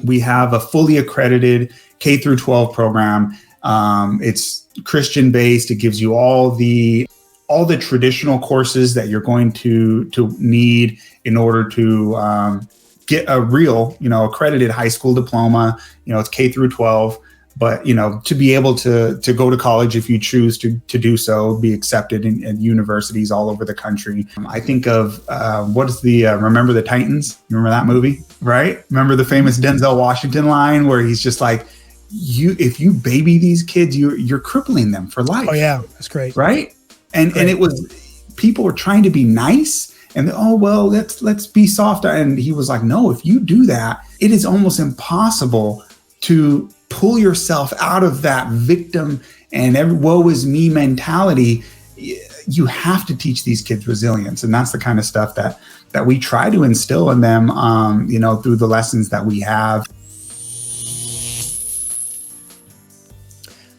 We have a fully accredited K through 12 program. It's Christian based. It gives you all the traditional courses that you're going to need in order to get a real, accredited high school diploma. It's K through 12. But, to be able to go to college, if you choose to do so, be accepted in universities all over the country. I think of what is the Remember the Titans? You remember that movie, right? Remember the famous Denzel Washington line where he's just like, if you baby these kids, you're crippling them for life. Oh, yeah. That's great. Right. And it was, people were trying to be nice and let's be soft. And he was like, no, if you do that, it is almost impossible to pull yourself out of that victim and woe is me mentality. You have to teach these kids resilience. And that's the kind of stuff that we try to instill in them, through the lessons that we have.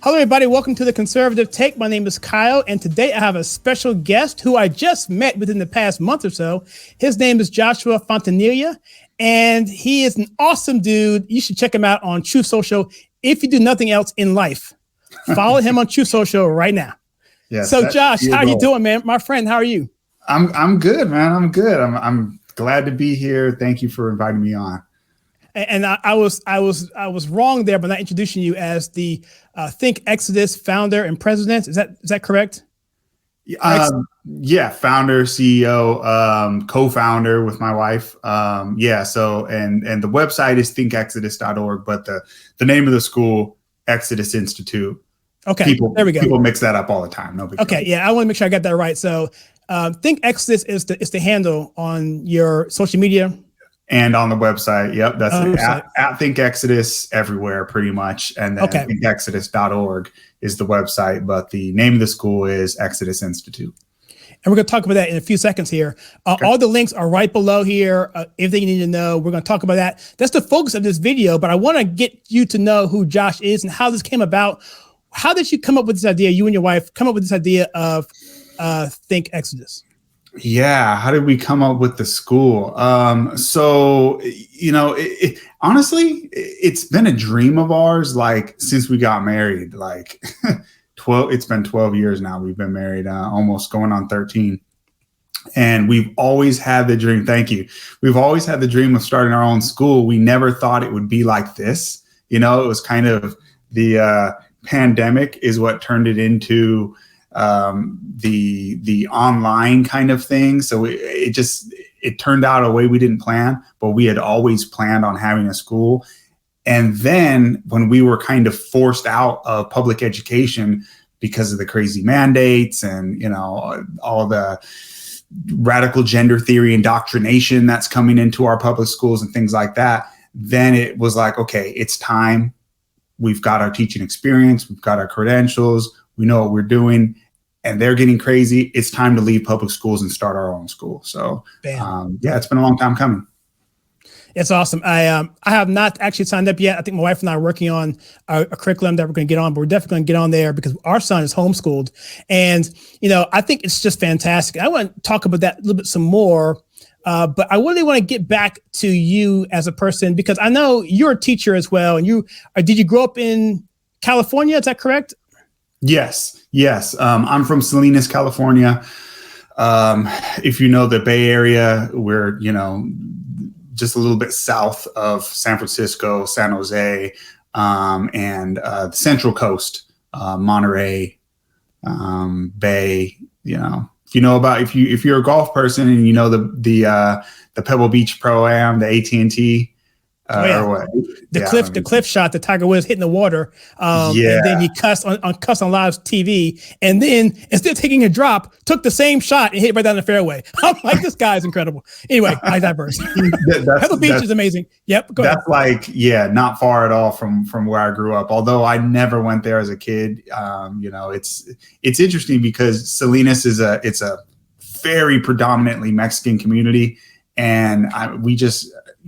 Hello, everybody. Welcome to The Conservative Take. My name is Kyle, and today I have a special guest who I just met within the past month or so. His name is Joshua Fontanilla, and he is an awesome dude. You should check him out on Truth Social if you do nothing else in life. Follow him on Truth Social right now. Yes. So, Josh, how are you doing, man? My friend, how are you? I'm good, man. I'm good. I'm glad to be here. Thank you for inviting me on. And I was wrong there by not introducing you as the Think Exodus founder and president. Is that correct? Yeah, founder, CEO, co-founder with my wife. So and the website is thinkexodus.org, but the name of the school, Exodus Institute. Okay, there we go. People mix that up all the time. No big deal. Okay, yeah, I want to make sure I got that right. So, Think Exodus is the handle on your social media. And on the website, yep, that's at Think Exodus everywhere, pretty much. And then thinkexodus.org is the website, but the name of the school is Exodus Institute. And we're going to talk about that in a few seconds here. Okay. All the links are right below here. Everything you need to know, we're going to talk about that. That's the focus of this video, but I want to get you to know who Josh is and how this came about. How did you come up with this idea, you and your wife, come up with this idea of Think Exodus? Yeah. How did we come up with the school? Honestly, it's been a dream of ours, like since we got married, like 12, it's been 12 years now. We've been married, almost going on 13. And we've always had the dream. Thank you. We've always had the dream of starting our own school. We never thought it would be like this. It was kind of the pandemic is what turned it into the online kind of thing. So it turned out a way we didn't plan, but we had always planned on having a school. And then when we were kind of forced out of public education because of the crazy mandates and, all the radical gender theory indoctrination that's coming into our public schools and things like that, then it was like, okay, it's time. We've got our teaching experience. We've got our credentials. We know what we're doing, and they're getting crazy. It's time to leave public schools and start our own school. So, it's been a long time coming. It's awesome. I have not actually signed up yet. I think my wife and I are working on a curriculum that we're going to get on, but we're definitely going to get on there because our son is homeschooled. And, I think it's just fantastic. I want to talk about that a little bit some more. But I really want to get back to you as a person, because I know you're a teacher as well. And did you grow up in California? Is that correct? Yes. I'm from Salinas, California. If you know the Bay Area, we're, just a little bit south of San Francisco, San Jose, and the Central Coast, Monterey, Bay. If you're a golf person and you know the Pebble Beach Pro-Am, the AT&T. The cliff shot that Tiger Woods hitting the water. And then he cussed on live TV. And then instead of taking a drop, took the same shot and hit right down the fairway. I'm like, this guy is incredible. Anyway, I digress. Pebble Beach is amazing. Yep. Go that's ahead. Not far at all from where I grew up. Although I never went there as a kid. It's interesting because Salinas it's a very predominantly Mexican community. And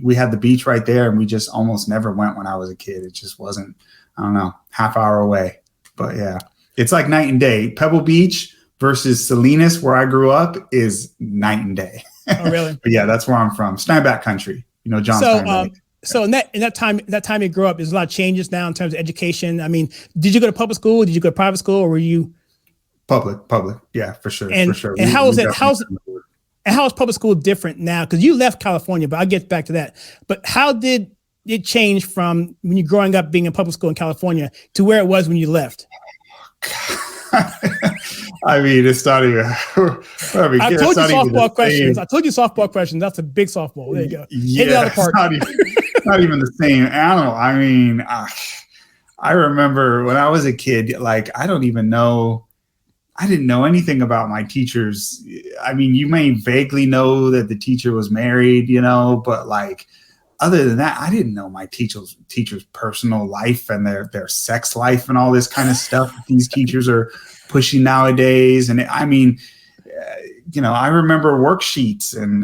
we had the beach right there, and we just almost never went when I was a kid. It just wasn't, half hour away. But yeah, it's like night and day. Pebble Beach versus Salinas, where I grew up, is night and day. Oh, really? But yeah, that's where I'm from. Steinbach country, John Steinbach. So in that time you grew up, there's a lot of changes now in terms of education. I mean, did you go to public school? Did you go to private school, or were you public? Yeah, for sure. And how is it? And how is public school different now? Because you left California, but I'll get back to that. But how did it change from when you're growing up being in public school in California to where it was when you left? I mean, it's not even. I told you softball questions. I told you softball questions. That's a big softball. There you go. Yeah, it's not even the same animal. I mean, I remember when I was a kid, like, I didn't know anything about my teachers. I mean, you may vaguely know that the teacher was married, but like, other than that, I didn't know my teacher's personal life and their sex life and all this kind of stuff that these teachers are pushing nowadays. And I mean, I remember worksheets and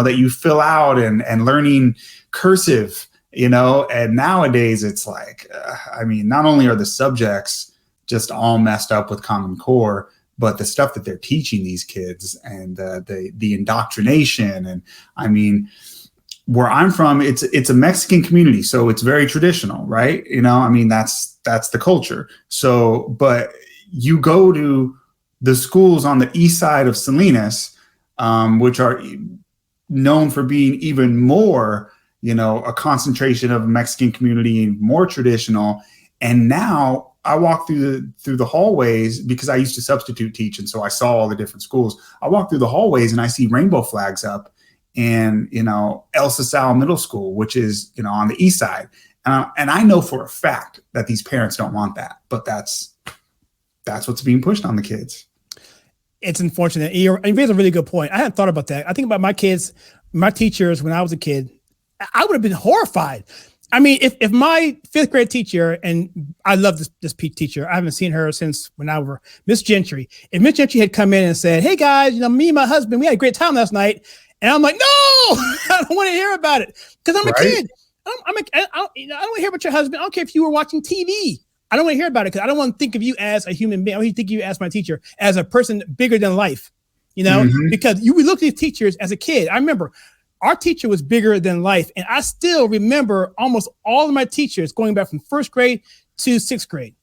that you fill out and learning cursive, and nowadays it's like, I mean, not only are the subjects just all messed up with Common Core, but the stuff that they're teaching these kids and the indoctrination. And I mean, where I'm from, it's a Mexican community, so it's very traditional, right? I mean, that's the culture. So, but you go to the schools on the east side of Salinas, which are known for being even more, a concentration of a Mexican community, more traditional. And now I walk through the hallways because I used to substitute teach, and so I saw all the different schools. I walk through the hallways and I see rainbow flags up, and El Sal Middle School, which is on the east side, and I know for a fact that these parents don't want that, but that's what's being pushed on the kids. It's unfortunate. You raise a really good point. I hadn't thought about that. I think about my kids, my teachers when I was a kid. I would have been horrified. I mean, if my fifth grade teacher, and I love this teacher, I haven't seen her since when I was Miss Gentry. If Miss Gentry had come in and said, "Hey guys, me and my husband, we had a great time last night," and I'm like, "No, I don't want to hear about it because I'm a kid. I don't want to hear about your husband. I don't care if you were watching TV. I don't want to hear about it because I don't want to think of you as a human being. I want to think of you as my teacher, as a person bigger than life, because we look at these teachers as a kid. I remember our teacher was bigger than life. And I still remember almost all of my teachers going back from first grade to sixth grade.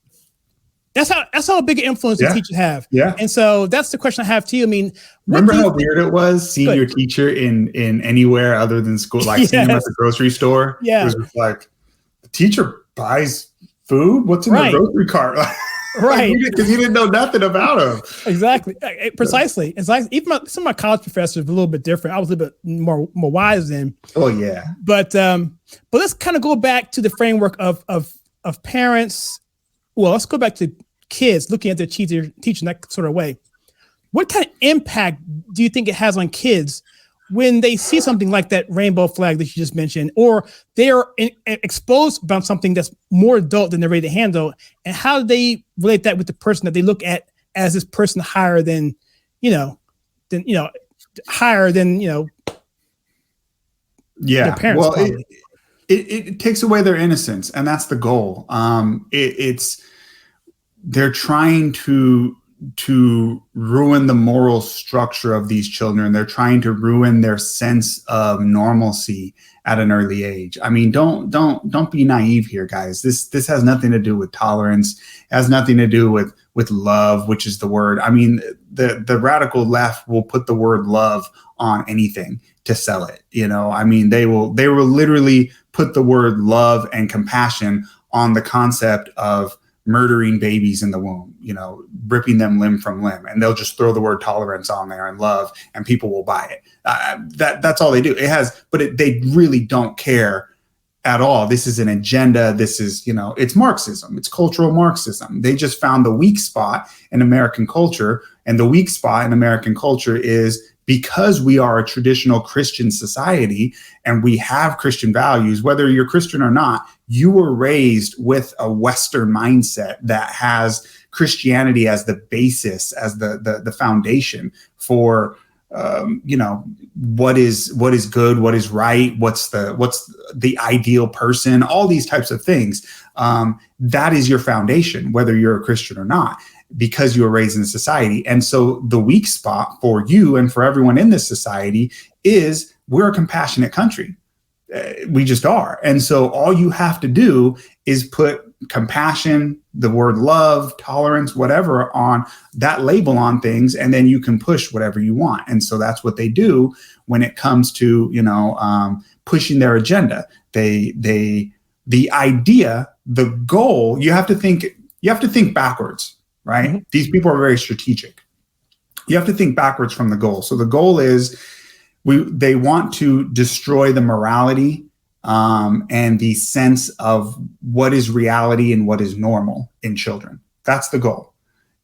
That's how big an influence the teachers have. Yeah. And so that's the question I have to you. I mean, remember how weird it was seeing your teacher in anywhere other than school, like seeing them at the grocery store? Yeah. It was just like, the teacher buys food? What's in the grocery cart? Right. Because you didn't know nothing about him. Exactly. Precisely. It's like even some of my college professors were a little bit different. I was a little bit more wise than. Oh yeah. But let's kind of go back to the framework of parents. Well, let's go back to kids looking at their teacher in that sort of way. What kind of impact do you think it has on kids when they see something like that rainbow flag that you just mentioned, or they are exposed about something that's more adult than they're ready to handle, and how do they relate that with the person that they look at as this person higher than their parents? Well, it takes away their innocence, and that's the goal. They're trying to ruin the moral structure of these children. They're trying to ruin their sense of normalcy at an early age. I mean, don't be naive here, guys. This has nothing to do with tolerance. It has nothing to do with love, which is the word. I mean, the radical left will put the word love on anything to sell it. I mean, they will literally put the word love and compassion on the concept of murdering babies in the womb, ripping them limb from limb, and they'll just throw the word tolerance on there and love, and people will buy it. That's all they do. They really don't care at all. This is an agenda. This is, it's Marxism. It's cultural Marxism. They just found the weak spot in American culture, and the weak spot in American culture is because we are a traditional Christian society and we have Christian values. Whether you're Christian or not, you were raised with a Western mindset that has Christianity as the basis, as the foundation for what is good, what is right, what's the ideal person, all these types of things. That is your foundation, whether you're a Christian or not, because you were raised in society. And so the weak spot for you and for everyone in this society is we're a compassionate country. We just are. And so all you have to do is put compassion, the word love, tolerance, whatever on that label on things, and then you can push whatever you want. And so that's what they do when it comes to, pushing their agenda. The idea, the goal, you have to think backwards, right? Mm-hmm. These people are very strategic. You have to think backwards from the goal. So the goal is they want to destroy the morality and the sense of what is reality and what is normal in children. That's the goal.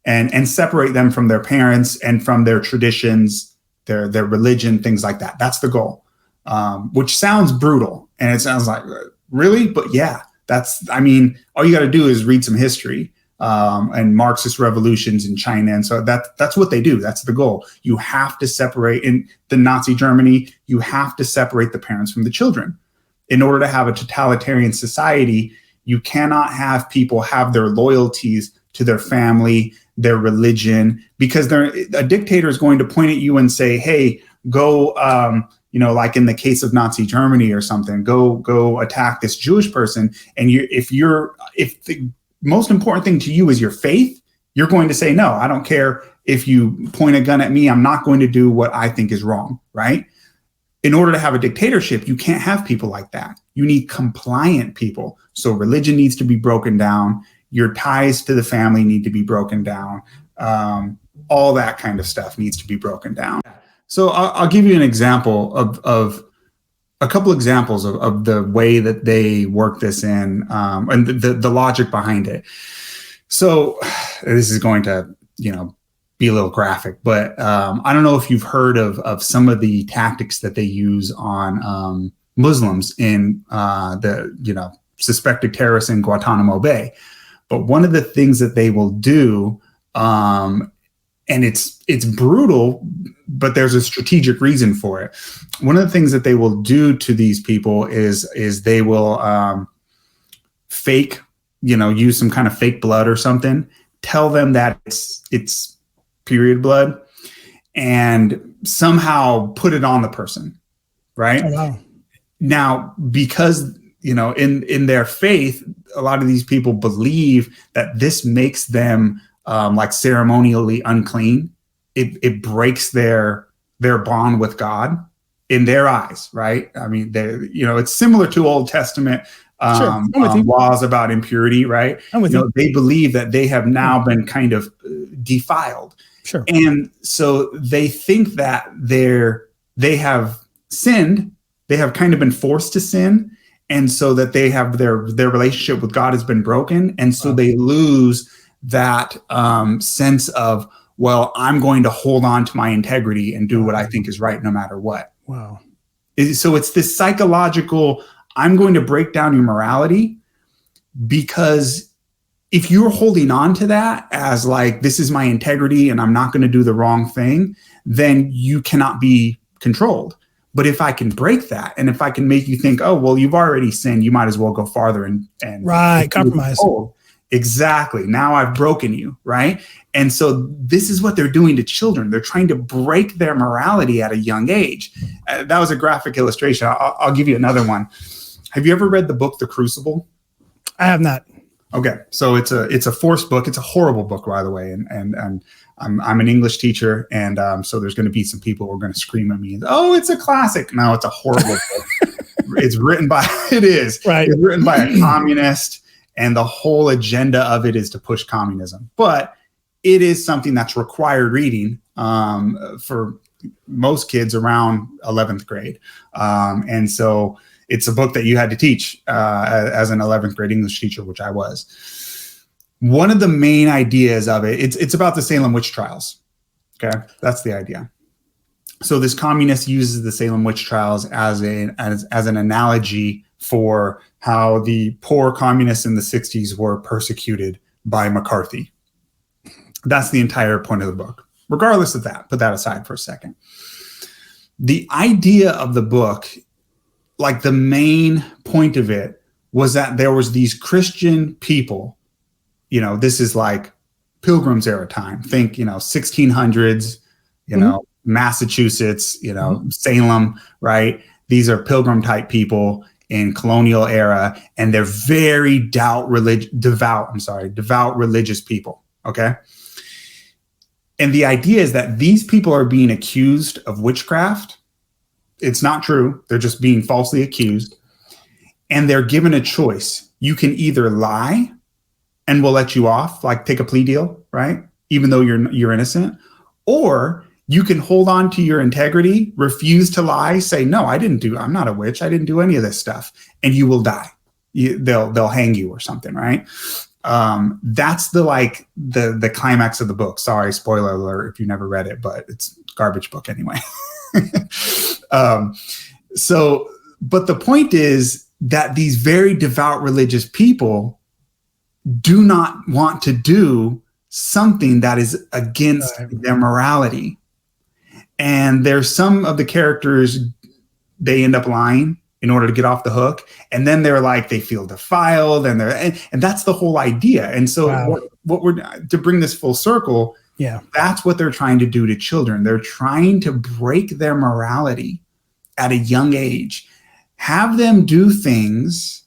And separate them from their parents and from their traditions, their religion, things like that. That's the goal, which sounds brutal. And it sounds like, really? But yeah, all you got to do is read some history and Marxist revolutions in China. And so that's what they do. That's the goal. You have to separate. In the Nazi Germany, you have to separate the parents from the children. In order to have a totalitarian society, you cannot have people have their loyalties to their family, their religion, because a dictator is going to point at you and say, hey, go, like in the case of Nazi Germany or something, go attack this Jewish person. And if the most important thing to you is your faith, you're going to say, no, I don't care if you point a gun at me. I'm not going to do what I think is wrong, right? In order to have a dictatorship, you can't have people like that. You need compliant people. So religion needs to be broken down. Your ties to the family need to be broken down. All that kind of stuff needs to be broken down. So I'll give you an example of a couple examples of the way that they work this in and the logic behind it. So this is going to, be a little graphic, but I don't know if you've heard of some of the tactics that they use on Muslims in the suspected terrorists in Guantanamo Bay. But one of the things that they will do, and it's brutal, but there's a strategic reason for it. One of the things that they will do to these people is they will fake, use some kind of fake blood or something, tell them that it's period blood, and somehow put it on the person, right? Oh, wow. Now, because in their faith, a lot of these people believe that this makes them like ceremonially unclean. It breaks their bond with God in their eyes, right? I mean, it's similar to Old Testament laws about impurity, right? They believe that they have now been kind of defiled. Sure. And so they think that they have sinned, they have kind of been forced to sin, and so that they have their relationship with God has been broken, and so they lose that sense of, well, I'm going to hold on to my integrity and do what I think is right no matter what. Wow. So it's this psychological, I'm going to break down your morality, because if you're holding on to that as like, this is my integrity and I'm not going to do the wrong thing, then you cannot be controlled. But if I can break that, and if I can make you think, oh, well, you've already sinned, you might as well go farther and right, compromise. Exactly. Now I've broken you, right? And so this is what they're doing to children. They're trying to break their morality at a young age. That was a graphic illustration. I'll give you another one. Have you ever read the book The Crucible? I have not. Okay, so it's a forced book. It's a horrible book, by the way. And I'm an English teacher, and so there's going to be some people who are going to scream at me. Oh, it's a classic. No, it's a horrible book. It's written by It's written by a communist, and the whole agenda of it is to push communism. But it is something that's required reading for most kids around 11th grade, and so. It's a book that you had to teach as an 11th grade English teacher, which I was. One of the main ideas of it's about the Salem witch trials. Okay, that's the idea. So this communist uses the Salem witch trials as an analogy for how the poor communists in the 60s were persecuted by McCarthy. That's the entire point of the book. Regardless of that, put that aside for a second. The idea of the book, like the main point of it, was that there was these Christian people, this is like Pilgrim's era time. Think, 1600s, Massachusetts, Salem, right? These are pilgrim type people in colonial era, and they're very devout religious people. Okay. And the idea is that these people are being accused of witchcraft. It's not true. They're just being falsely accused. And they're given a choice. You can either lie and we'll let you off, like take a plea deal, right? Even though you're innocent, or you can hold on to your integrity, refuse to lie, say, no, I'm not a witch. I didn't do any of this stuff. And you will die. They'll hang you or something, right? That's the climax of the book. Sorry, spoiler alert if you never read it, but it's a garbage book anyway. But the point is that these very devout religious people do not want to do something that is against their morality. And there's some of the characters, they end up lying in order to get off the hook. And then they're like, they feel defiled, and that's the whole idea. And so what we're to bring this full circle. Yeah, that's what they're trying to do to children. They're trying to break their morality at a young age, have them do things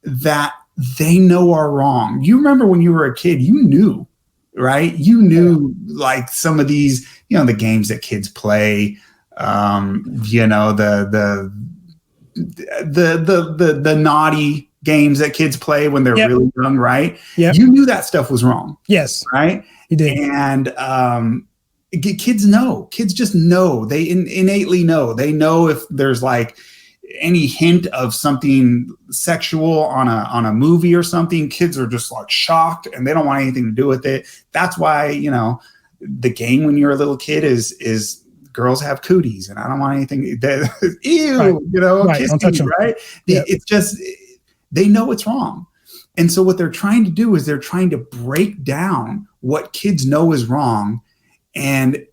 that they know are wrong. You remember when you were a kid, you knew, right? You knew like some of these, the games that kids play, the naughty games that kids play when they're really young, right? Yep. You knew that stuff was wrong. Yes. Right? You did. And kids know. Kids just know. They innately know. They know if there's like any hint of something sexual on a movie or something. Kids are just like shocked and they don't want anything to do with it. That's why, the game when you're a little kid is girls have cooties and I don't want anything. Ew, right. Kissing, Don't touch them. Right? Yep. It's just, they know it's wrong. And so what they're trying to do is they're trying to break down what kids know is wrong and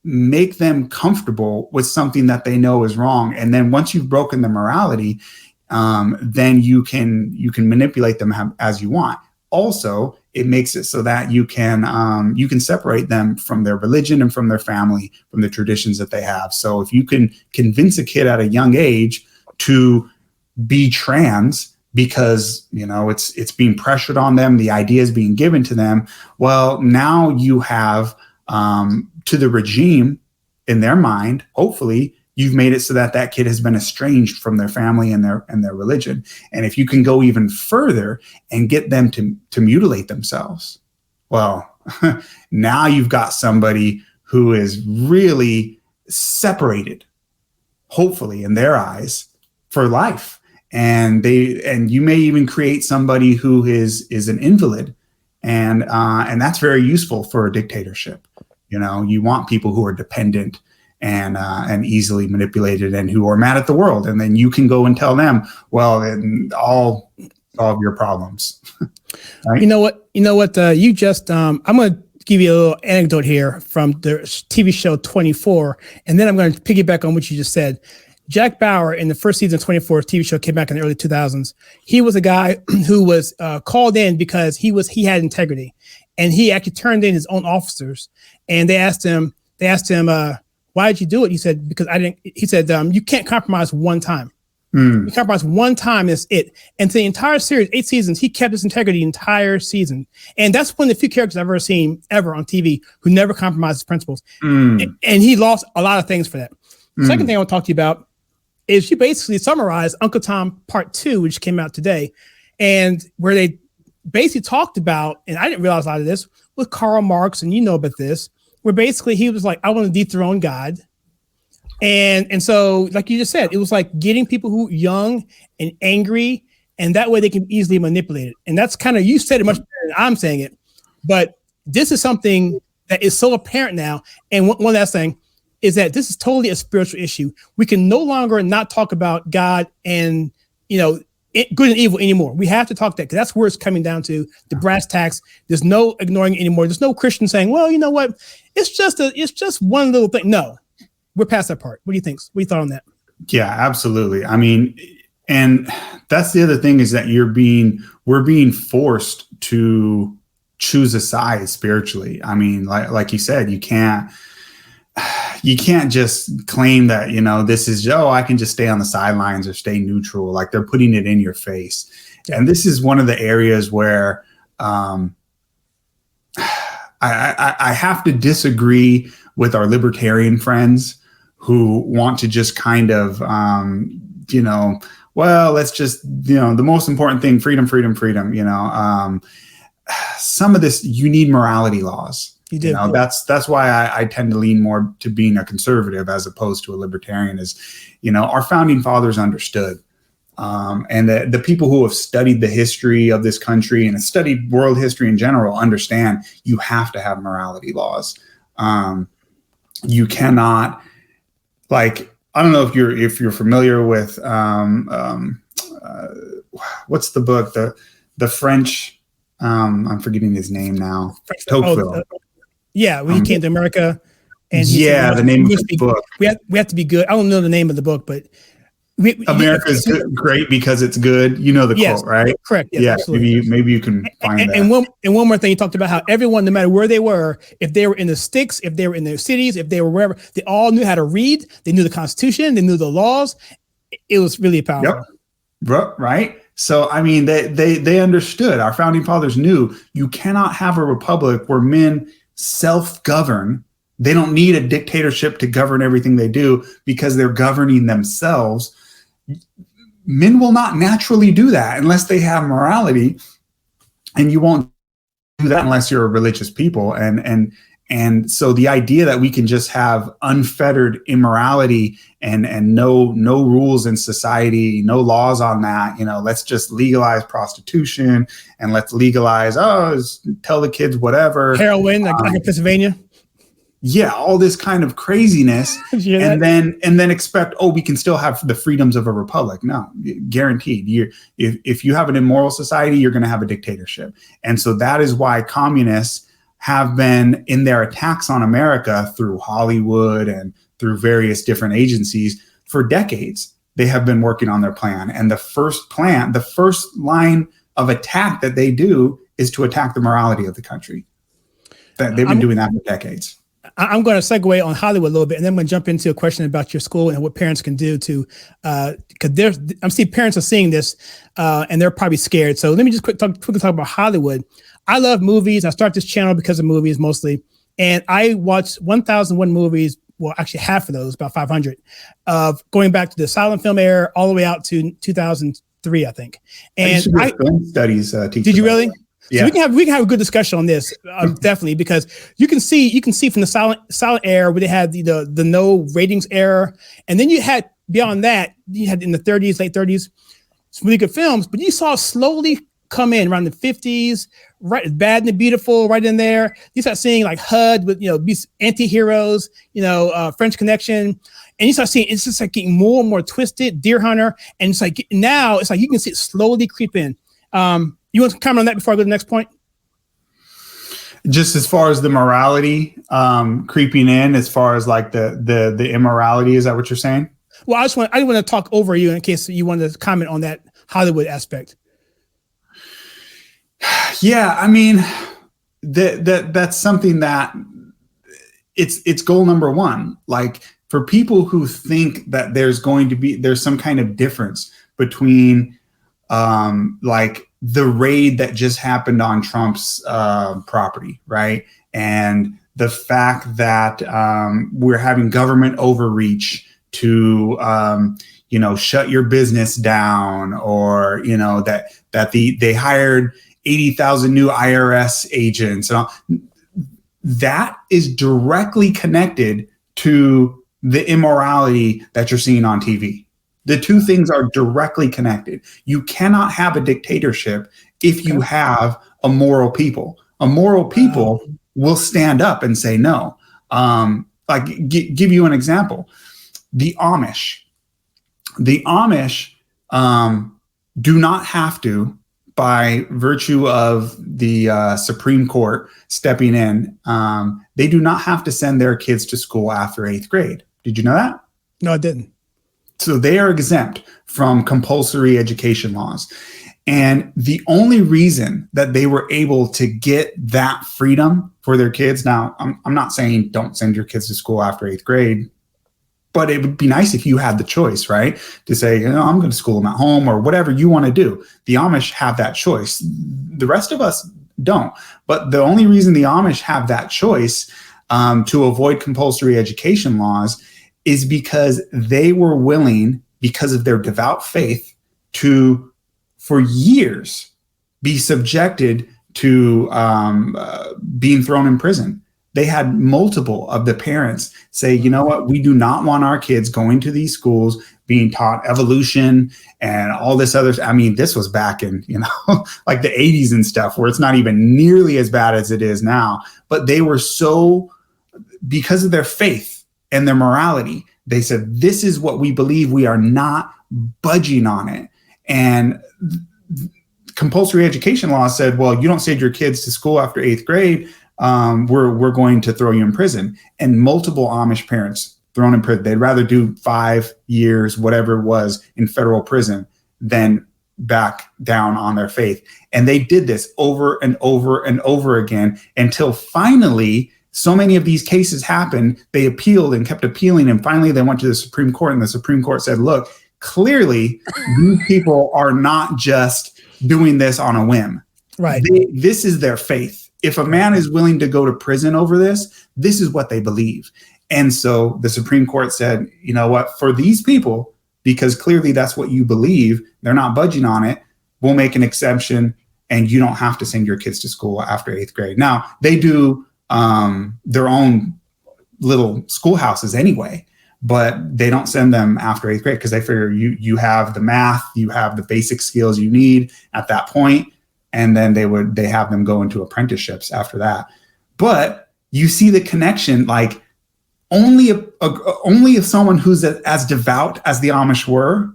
make them comfortable with something that they know is wrong. And then once you've broken the morality, then you can manipulate them as you want. Also, it makes it so that you can separate them from their religion and from their family, from the traditions that they have. So if you can convince a kid at a young age to be trans because it's being pressured on them, the idea is being given to them. Well, now you have to the regime in their mind, hopefully you've made it so that kid has been estranged from their family and their religion. And if you can go even further and get them to mutilate themselves, well, now you've got somebody who is really separated, hopefully in their eyes, for life. And you may even create somebody who is an invalid, and that's very useful for a dictatorship. You want people who are dependent and easily manipulated and who are mad at the world, and then you can go and tell them, well, and all of your problems. Right? You know what? You just I'm going to give you a little anecdote here from the TV show 24, and then I'm going to piggyback on what you just said. Jack Bauer in the first season of 24 TV show came back in the early 2000s. He was a guy who was called in because he had integrity, and he actually turned in his own officers. And they asked him, why did you do it? He said, because I didn't. He said, you can't compromise one time. You compromise one time, that's it. And to the entire series, 8 seasons, he kept his integrity the entire season. And that's one of the few characters I've ever seen on TV who never compromised his principles. And he lost a lot of things for that. Second thing I want to talk to you about is you basically summarized Uncle Tom Part 2, which came out today, and where they basically talked about, and I didn't realize a lot of this, with Karl Marx, and you know about this, where basically he was like, I want to dethrone God. And so, like you just said, it was like getting people who are young and angry, and that way they can easily manipulate it. And that's kind of, you said it much better than I'm saying it, but this is something that is so apparent now. And one last thing is that this is totally a spiritual issue. We can no longer not talk about God and, good and evil anymore. We have to talk that, because that's where it's coming down to, the brass tacks. There's no ignoring it anymore. There's no Christian saying, well, you know what? It's just one little thing. No, we're past that part. What do you think? What do you thought on that? Yeah, absolutely. I mean, and that's the other thing, is that we're being forced to choose a side spiritually. I mean, like you said, you can't, you can't just claim that, this is, I can just stay on the sidelines or stay neutral. Like, they're putting it in your face. Yeah. And this is one of the areas where I have to disagree with our libertarian friends who want to just kind of, let's just, the most important thing, freedom. Some of this, you need morality laws. You do. That's why I tend to lean more to being a conservative as opposed to a libertarian. Is, our founding fathers understood, and the people who have studied the history of this country and have studied world history in general understand you have to have morality laws. You cannot, like, I don't know if you're familiar with what's the book, the French, I'm forgetting his name now. Tocqueville. When he came to America. And the name of the book. We have to be good. I don't know the name of the book, but America is great because it's good. You know the quote, right? Correct. Yes, yeah, absolutely. maybe you can find that. And one more thing, you talked about how everyone, no matter where they were, if they were in the sticks, if they were in their cities, if they were wherever, they all knew how to read. They knew the Constitution. They knew the laws. It was really powerful. Yep. Right. So, I mean, they understood. Our founding fathers knew you cannot have a republic where men self-govern. They don't need a dictatorship to govern everything they do because they're governing themselves. Men will not naturally do that unless they have morality, and you won't do that unless you're a religious people. And so the idea that we can just have unfettered immorality and no rules in society, no laws on that, let's just legalize prostitution and let's legalize, tell the kids whatever. Heroin, like in Pennsylvania. Yeah, all this kind of craziness, and then expect, we can still have the freedoms of a republic. No, guaranteed. If you have an immoral society, you're going to have a dictatorship. And so that is why communists have been, in their attacks on America through Hollywood and through various different agencies for decades, they have been working on their plan. And the first line of attack that they do is to attack the morality of the country. They've been doing that for decades. I'm going to segue on Hollywood a little bit, and then I'm going to jump into a question about your school and what parents can do to, because I'm seeing parents are seeing this, and they're probably scared. So let me just quickly talk about Hollywood. I love movies. I started this channel because of movies mostly, and I watched 1,001 movies. Well, actually half of those, about 500, of going back to the silent film era all the way out to 2003, I think. And film studies teacher. Did you really? Yeah. So we can have a good discussion on this, definitely, because you can see from the silent era where they had the no ratings era, and then you had beyond that, you had in the 30s, late 30s, some really good films, but you saw slowly come in around the 50s, right, Bad and the Beautiful, right in there. You start seeing like HUD with these anti-heroes, French Connection, and you start seeing it's just like getting more and more twisted. Deer Hunter, and it's like now it's like you can see it slowly creep in. You want to comment on that before I go to the next point? Just as far as the morality creeping in, as far as like the immorality, is that what you're saying? Well, I didn't want to talk over you in case you wanted to comment on that Hollywood aspect. Yeah, I mean, that's something that it's goal number one. Like, for people who think that there's some kind of difference between like the raid that just happened on Trump's property, right? And the fact that we're having government overreach to, shut your business down, or, that they hired 80,000 new IRS agents. And all, that is directly connected to the immorality that you're seeing on TV. The two things are directly connected. You cannot have a dictatorship if you have a moral people. A moral people will stand up and say no. Give you an example. The Amish do not have to, by virtue of the Supreme Court stepping in, they do not have to send their kids to school after 8th grade. Did you know that? No, I didn't. So they are exempt from compulsory education laws. And the only reason that they were able to get that freedom for their kids, now I'm not saying don't send your kids to school after 8th grade, but it would be nice if you had the choice, right? To say, you know, I'm going to school them at home or whatever you want to do. The Amish have that choice. The rest of us don't. But the only reason the Amish have that choice to avoid compulsory education laws is because they were willing, because of their devout faith, to, for years, be subjected to being thrown in prison. They had multiple of the parents say, you know what, we do not want our kids going to these schools, being taught evolution and all this other. I mean, this was back in, you know, like the 80s and stuff, where it's not even nearly as bad as it is now. But they were so, because of their faith and their morality, they said, this is what we believe. We are not budging on it. And compulsory education law said, well, you don't send your kids to school after 8th grade. We're going to throw you in prison. And multiple Amish parents thrown in prison. They'd rather do 5 years, whatever it was, in federal prison than back down on their faith. And they did this over and over and over again until finally so many of these cases happened. They appealed and kept appealing. And finally they went to the Supreme Court, and the Supreme Court said, look, clearly these people are not just doing this on a whim. Right. This is their faith. If a man is willing to go to prison over this, this is what they believe. And so the Supreme Court said, you know what, for these people, because clearly that's what you believe, they're not budging on it, we'll make an exception, and you don't have to send your kids to school after 8th grade. Now, they do their own little schoolhouses anyway, but they don't send them after 8th grade because they figure you have the math, you have the basic skills you need at that point. And then they have them go into apprenticeships after that. But you see the connection, like only if someone who's as devout as the Amish were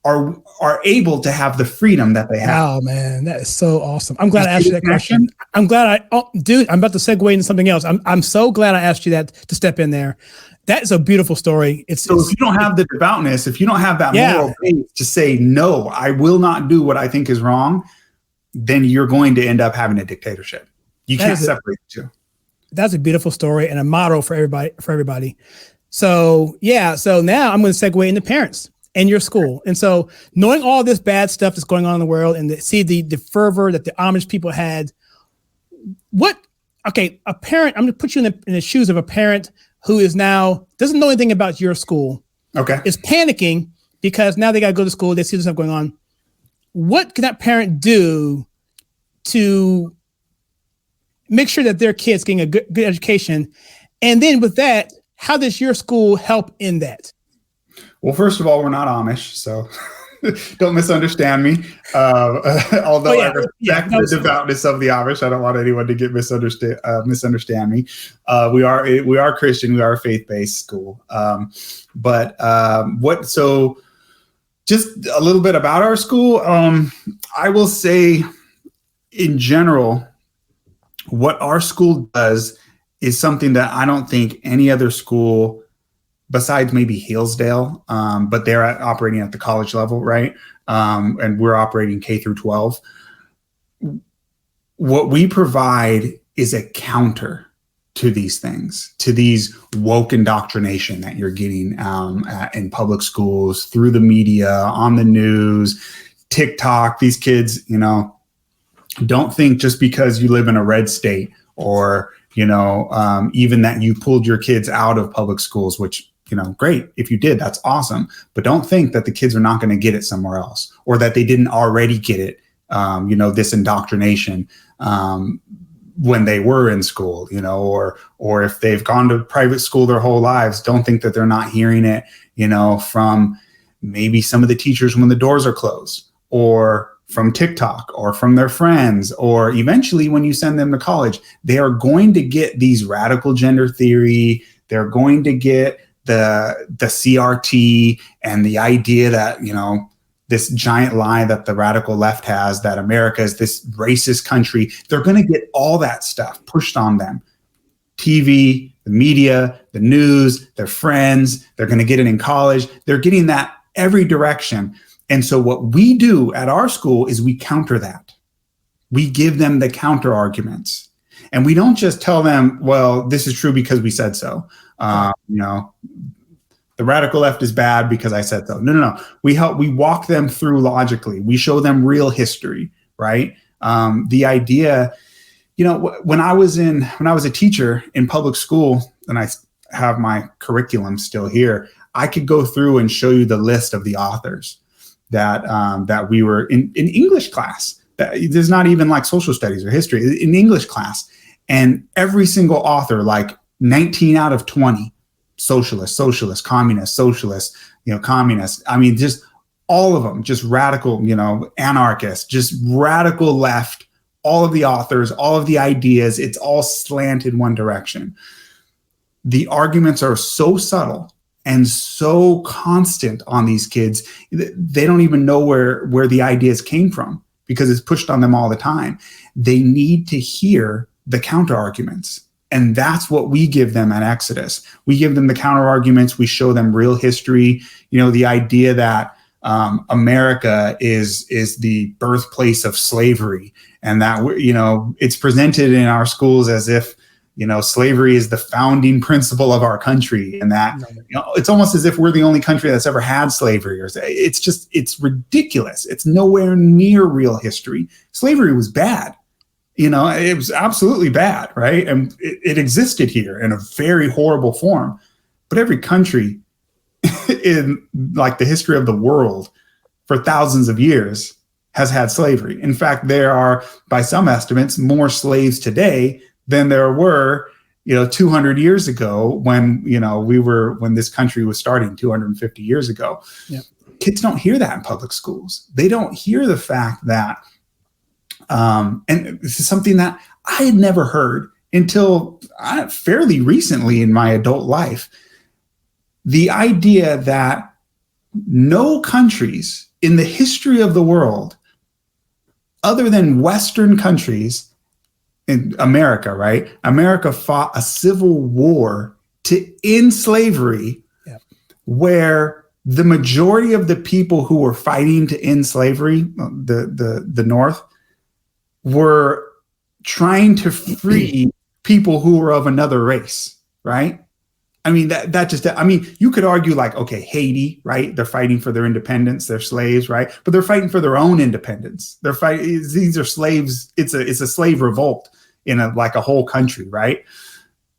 are able to have the freedom that they have. Wow, man, that is so awesome. I'm glad I asked you that question. I'm glad dude, I'm about to segue into something else. I'm so glad I asked you that to step in there. That is a beautiful story. If you don't have the devoutness, if you don't have that moral faith to say, no, I will not do what I think is wrong, then you're going to end up having a dictatorship. You can't separate the two. That's a beautiful story and a model for everybody. So now I'm going to segue into parents and your school. And so knowing all this bad stuff that's going on in the world and to see the fervor that the Amish people had, a parent, I'm going to put you in the shoes of a parent who is now doesn't know anything about your school. Okay. Is panicking because now they got to go to school. They see this stuff going on. What can that parent do to make sure that their kids getting a good education? And then with that, how does your school help in that? Well, first of all, we're not Amish, so don't misunderstand me. Although I respect the devoutness of the Amish, I don't want anyone to get misunderstand me. We are Christian. We are a faith-based school. So just a little bit about our school. I will say, in general, what our school does is something that I don't think any other school, besides maybe Hillsdale, but they're operating at the college level, right? And we're operating K through 12. What we provide is a counter to these things, to these woke indoctrination that you're getting in public schools, through the media, on the news, TikTok. These kids, don't think just because you live in a red state or, even that you pulled your kids out of public schools, which, great. If you did, that's awesome. But don't think that the kids are not going to get it somewhere else or that they didn't already get it, this indoctrination when they were in school, or if they've gone to private school their whole lives, don't think that they're not hearing it, from maybe some of the teachers when the doors are closed, or from TikTok, or from their friends, or eventually when you send them to college, they are going to get these radical gender theory. They're going to get the CRT and the idea that, this giant lie that the radical left has, that America is this racist country. They're going to get all that stuff pushed on them. TV, the media, the news, their friends, they're going to get it in college. They're getting that every direction. And so what we do at our school is we counter that. We give them the counter arguments. And we don't just tell them, well, this is true because we said so. The radical left is bad because I said so. No. We walk them through logically. We show them real history, right? The idea, when I was a teacher in public school, and I have my curriculum still here, I could go through and show you the list of the authors that we were in English class. There's not even like social studies or history in English class. And every single author, like 19 out of 20, socialist, communist, socialist, communist. I mean, just all of them, just radical, anarchist, just radical left, all of the authors, all of the ideas, it's all slanted one direction. The arguments are so subtle and so constant on these kids, they don't even know where the ideas came from because it's pushed on them all the time. They need to hear the counter arguments. And that's what we give them at Exodus. We give them the counter arguments. We show them real history. The idea that America is the birthplace of slavery, and that it's presented in our schools as if slavery is the founding principle of our country, and that it's almost as if we're the only country that's ever had slavery. Or it's ridiculous. It's nowhere near real history. Slavery was bad. It was absolutely bad, right? And it existed here in a very horrible form. But every country in like the history of the world for thousands of years has had slavery. In fact, there are, by some estimates, more slaves today than there were, 200 years ago when this country was starting 250 years ago. Yep. Kids don't hear that in public schools. They don't hear the fact that, and this is something that I had never heard until fairly recently in my adult life. The idea that no countries in the history of the world, other than Western countries, in America, right? America fought a civil war to end slavery, where the majority of the people who were fighting to end slavery, the North, were trying to free people who were of another race, right? I mean, you could argue like, okay, Haiti, right? They're fighting for their independence. They're slaves, right? But they're fighting for their own independence. These are slaves. It's a slave revolt in a whole country, right?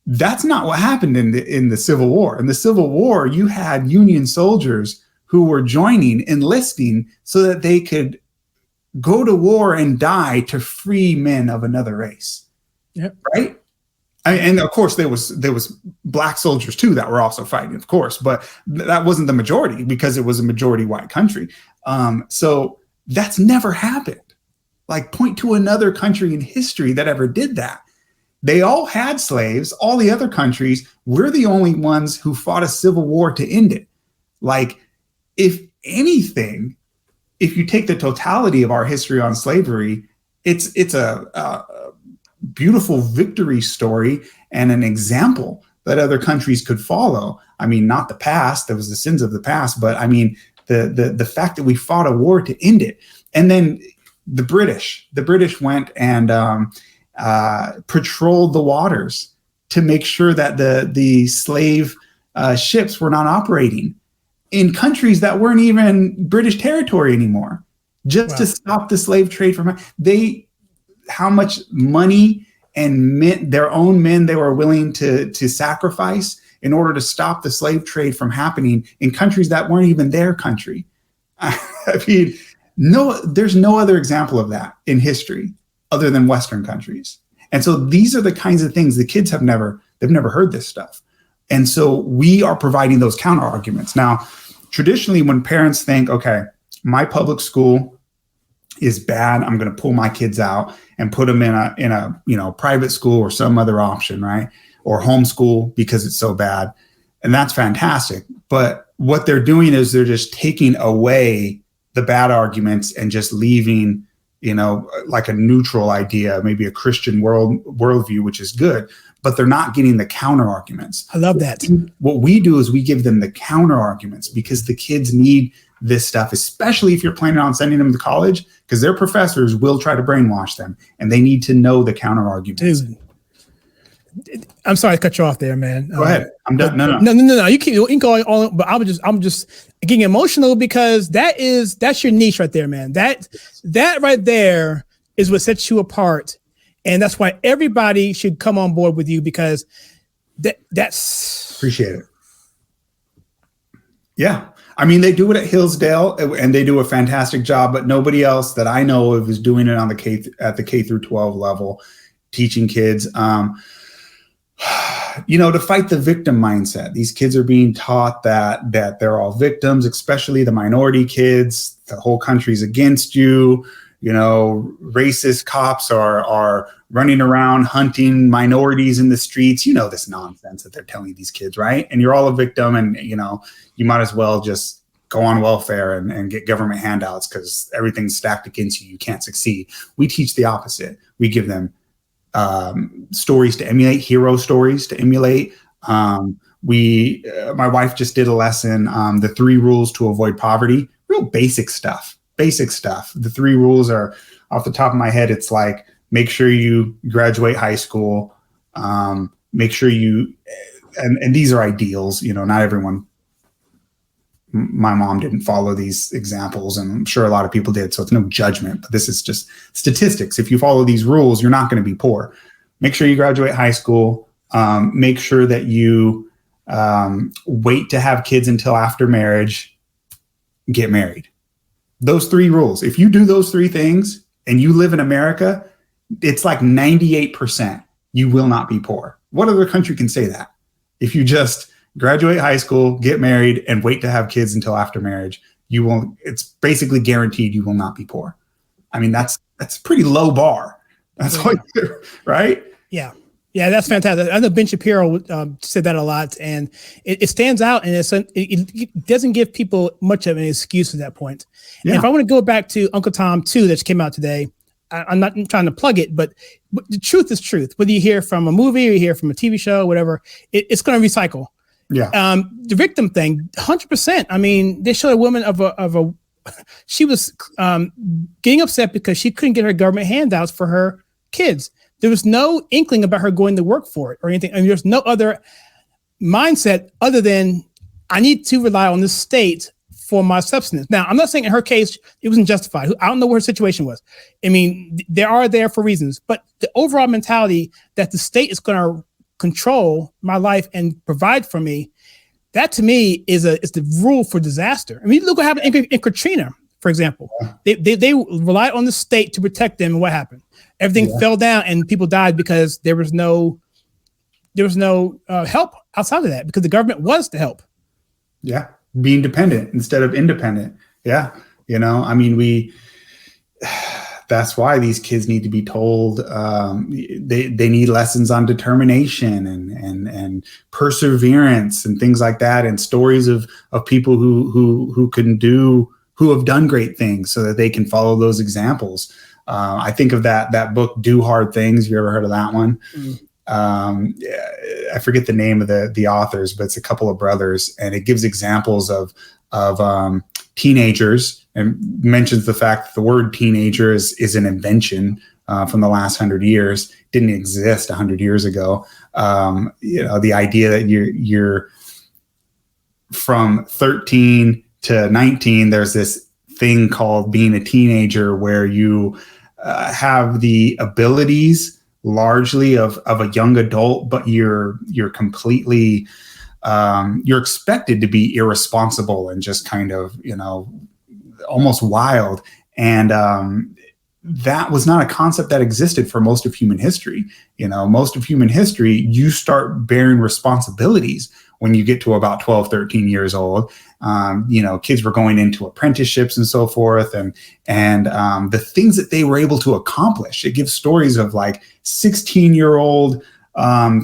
That's not what happened in the Civil War. In the Civil War, you had Union soldiers who were enlisting so that they could go to war and die to free men of another race. Yep. Right? And of course, there was black soldiers too that were also fighting, of course, but that wasn't the majority because it was a majority white country. So that's never happened. Like, point to another country in history that ever did that. They all had slaves. All the other countries, we're the only ones who fought a civil war to end it. Like, if anything, if you take the totality of our history on slavery, it's a beautiful victory story and an example that other countries could follow. I mean, not the past, there was the sins of the past, but I mean, the fact that we fought a war to end it. And then the British went and patrolled the waters to make sure that the slave ships were not operating in countries that weren't even British territory anymore, just to stop the slave trade from how much money and their own men they were willing to sacrifice in order to stop the slave trade from happening in countries that weren't even their country. I mean, there's no other example of that in history other than Western countries. And so these are the kinds of things the kids they've never heard this stuff. And so we are providing those counter arguments. Now, traditionally, when parents think, okay, my public school is bad, I'm going to pull my kids out and put them in a private school or some other option, right? Or homeschool because it's so bad. And that's fantastic. But what they're doing is they're just taking away the bad arguments and just leaving, like a neutral idea, maybe a Christian worldview, which is good, but they're not getting the counter arguments. I love that. What we do is we give them the counter arguments because the kids need this stuff, especially if you're planning on sending them to college, because their professors will try to brainwash them, and they need to know the counter arguments. Dude, I'm sorry to cut you off there, man. Go ahead. I'm done. No. You can go on, but I'm just getting emotional because that's your niche right there, man. That right there is what sets you apart, and that's why everybody should come on board with you, because that's appreciate it. Yeah. I mean, they do it at Hillsdale, and they do a fantastic job, but nobody else that I know of is doing it on the K through 12 level, teaching kids, to fight the victim mindset. These kids are being taught that they're all victims, especially the minority kids. The whole country's against you. Racist cops are running around hunting minorities in the streets. This nonsense that they're telling these kids, right? And you're all a victim, and you might as well just go on welfare and get government handouts because everything's stacked against you. You can't succeed. We teach the opposite. We give them stories to emulate, hero stories to emulate. My wife just did a lesson, the 3 rules to avoid poverty. Real basic stuff. The 3 rules are, off the top of my head, it's like, make sure you graduate high school. Make sure you, and these are ideals, not everyone. My mom didn't follow these examples, and I'm sure a lot of people did. So it's no judgment, but this is just statistics. If you follow these rules, you're not going to be poor. Make sure you graduate high school. Make sure that you wait to have kids until after marriage. Get married. Those 3 rules. If you do those 3 things and you live in America, it's like 98% you will not be poor. What other country can say that? If you just graduate high school, get married, and wait to have kids until after marriage, you won't. It's basically guaranteed you will not be poor. I mean, that's a pretty low bar. That's what, right? Yeah. Yeah, that's fantastic. I know Ben Shapiro said that a lot, and it stands out, and it doesn't give people much of an excuse at that point. Yeah. And if I want to go back to Uncle Tom 2 that came out today, I'm not trying to plug it, but the truth is truth. Whether you hear from a movie or you hear from a TV show, whatever, it's going to recycle. Yeah. The victim thing, 100%. I mean, they showed a woman she was getting upset because she couldn't get her government handouts for her kids. There was no inkling about her going to work for it or anything. I mean, there's no other mindset other than I need to rely on the state for my subsistence. Now, I'm not saying in her case it wasn't justified. I don't know what her situation was. I mean, they are there for reasons, but the overall mentality that the state is going to control my life and provide for me, that to me is the rule for disaster. I mean, look what happened in Katrina, for example. They relied on the state to protect them, and what happened? Everything fell down, and people died because there was no help outside of that, because the government was the help. Yeah, being dependent instead of independent. Yeah, I mean, that's why these kids need to be told. They need lessons on determination and perseverance and things like that, and stories of people who have done great things, so that they can follow those examples. I think of that book, Do Hard Things. You ever heard of that one? I forget the name of the authors, but it's a couple of brothers, and it gives examples of teenagers, and mentions the fact that the word teenager is an invention from the last 100 years. It didn't exist 100 years ago. The idea that you're from 13 to 19, there's this thing called being a teenager, where you have the abilities largely of a young adult, but you're completely you're expected to be irresponsible and just kind of almost wild. And that was not a concept that existed for most of human history. Most of human history, you start bearing responsibilities when you get to about 12, 13 years old. Kids were going into apprenticeships and so forth, and the things that they were able to accomplish. It gives stories of like 16-year-old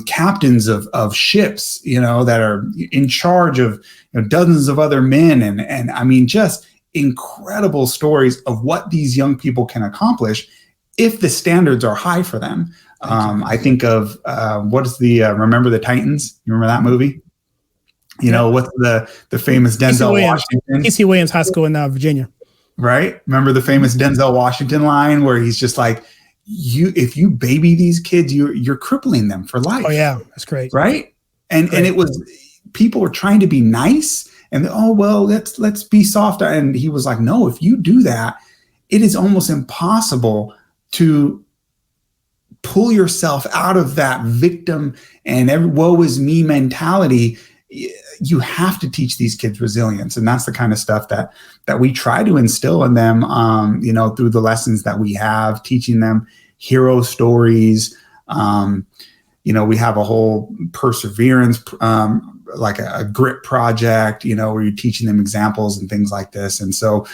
captains of ships, that are in charge of dozens of other men, and I mean, just incredible stories of what these young people can accomplish if the standards are high for them. I think of what is the Remember the Titans? You remember that movie? You know, what's the famous Denzel Washington? Casey Williams High School in Virginia. Right? Remember the famous Denzel Washington line where he's just like, if you baby these kids, you're crippling them for life. Oh yeah, that's great. Right? And it was, people were trying to be nice and let's be soft. And he was like, no, if you do that, it is almost impossible to pull yourself out of that victim and woe is me mentality. You have to teach these kids resilience. And that's the kind of stuff that we try to instill in them, through the lessons that we have, teaching them hero stories. We have a whole perseverance, like a grit project, where you're teaching them examples and things like this. And so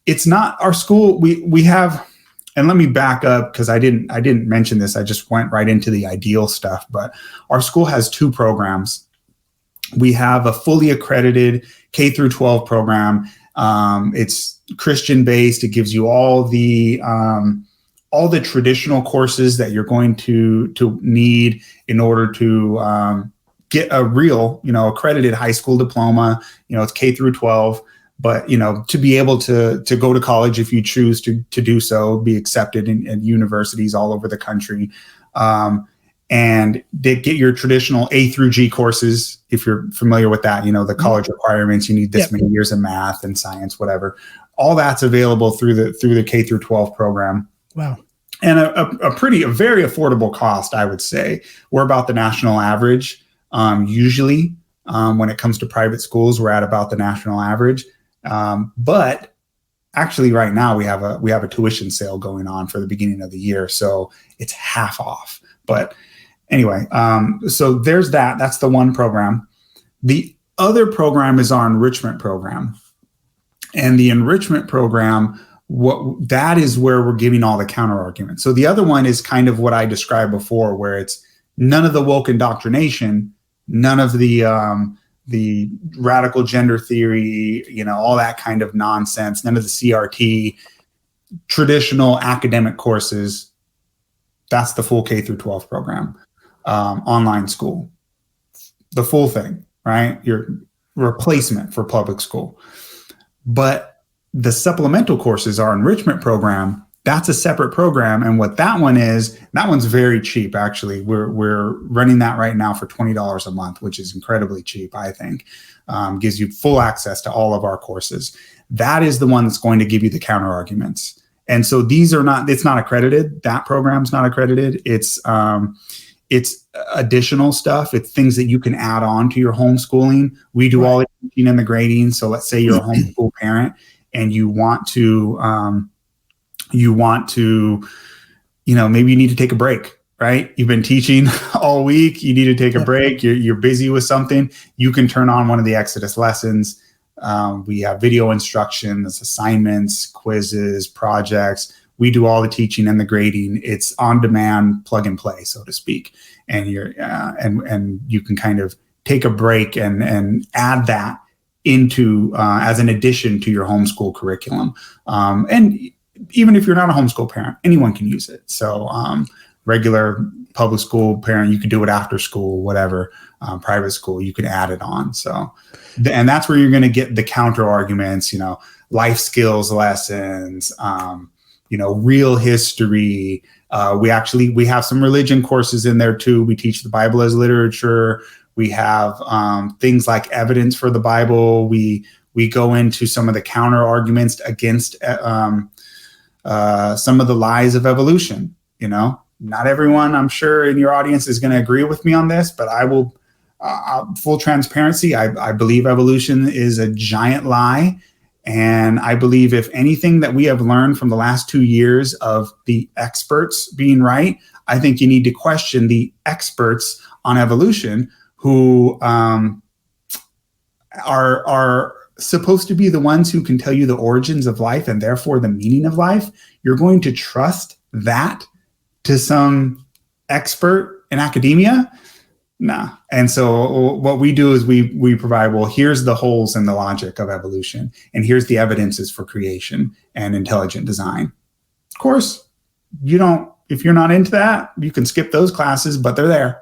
it's not our school. We have, and let me back up because I didn't mention this. I just went right into the ideal stuff, but our school has 2 programs. We have a fully accredited K through 12 program. It's Christian based. It gives you all the traditional courses that you're going to need in order to get a real, accredited high school diploma. It's K through 12, but to be able to go to college if you choose to do so, be accepted in universities all over the country. And they get your traditional A through G courses. If you're familiar with that, the college requirements, you need this many years of math and science, whatever. All that's available through the K through 12 program. Wow. And a very affordable cost, I would say. We're about the national average. Usually, when it comes to private schools, we're at about the national average. But actually right now we have a tuition sale going on for the beginning of the year. So it's half off. But anyway, so there's that. That's the one program. The other program is our enrichment program. And the enrichment program, that is where we're giving all the counter arguments. So the other one is kind of what I described before, where it's none of the woke indoctrination, none of the radical gender theory, all that kind of nonsense, none of the CRT, traditional academic courses. That's the full K through 12 program, online school, the full thing, right? Your replacement for public school. But the supplemental courses, our enrichment program, that's a separate program. And what that one's very cheap, actually. We're running that right now for $20 a month, which is incredibly cheap, I think. Gives you full access to all of our courses. That is the one that's going to give you the counter arguments. And so it's not accredited. That program's not accredited. It's additional stuff. It's things that you can add on to your homeschooling. We do all the teaching and the grading. So let's say you're a homeschool parent and you want to, maybe you need to take a break, right? You've been teaching all week. You need to take a break. You're busy with something. You can turn on one of the Exodus lessons. We have video instructions, assignments, quizzes, projects. We do all the teaching and the grading. It's on demand, plug and play, so to speak. And and you can kind of take a break and add that into as an addition to your homeschool curriculum. And even if you're not a homeschool parent, anyone can use it. So regular public school parent, you can do it after school, whatever. Private school, you can add it on. So, and that's where you're going to get the counter arguments, life skills lessons, real history. We have some religion courses in there too. We teach the Bible as literature. We have things like evidence for the Bible. We go into some of the counter arguments against some of the lies of evolution. Not everyone, I'm sure, in your audience is going to agree with me on this, but I will. Full transparency, I believe evolution is a giant lie. And I believe if anything that we have learned from the last 2 years of the experts being right, I think you need to question the experts on evolution who are supposed to be the ones who can tell you the origins of life and therefore the meaning of life. You're going to trust that to some expert in academia? Nah. And so what we do is we provide, here's the holes in the logic of evolution, and here's the evidences for creation and intelligent design. Of course, if you're not into that, you can skip those classes, but they're there.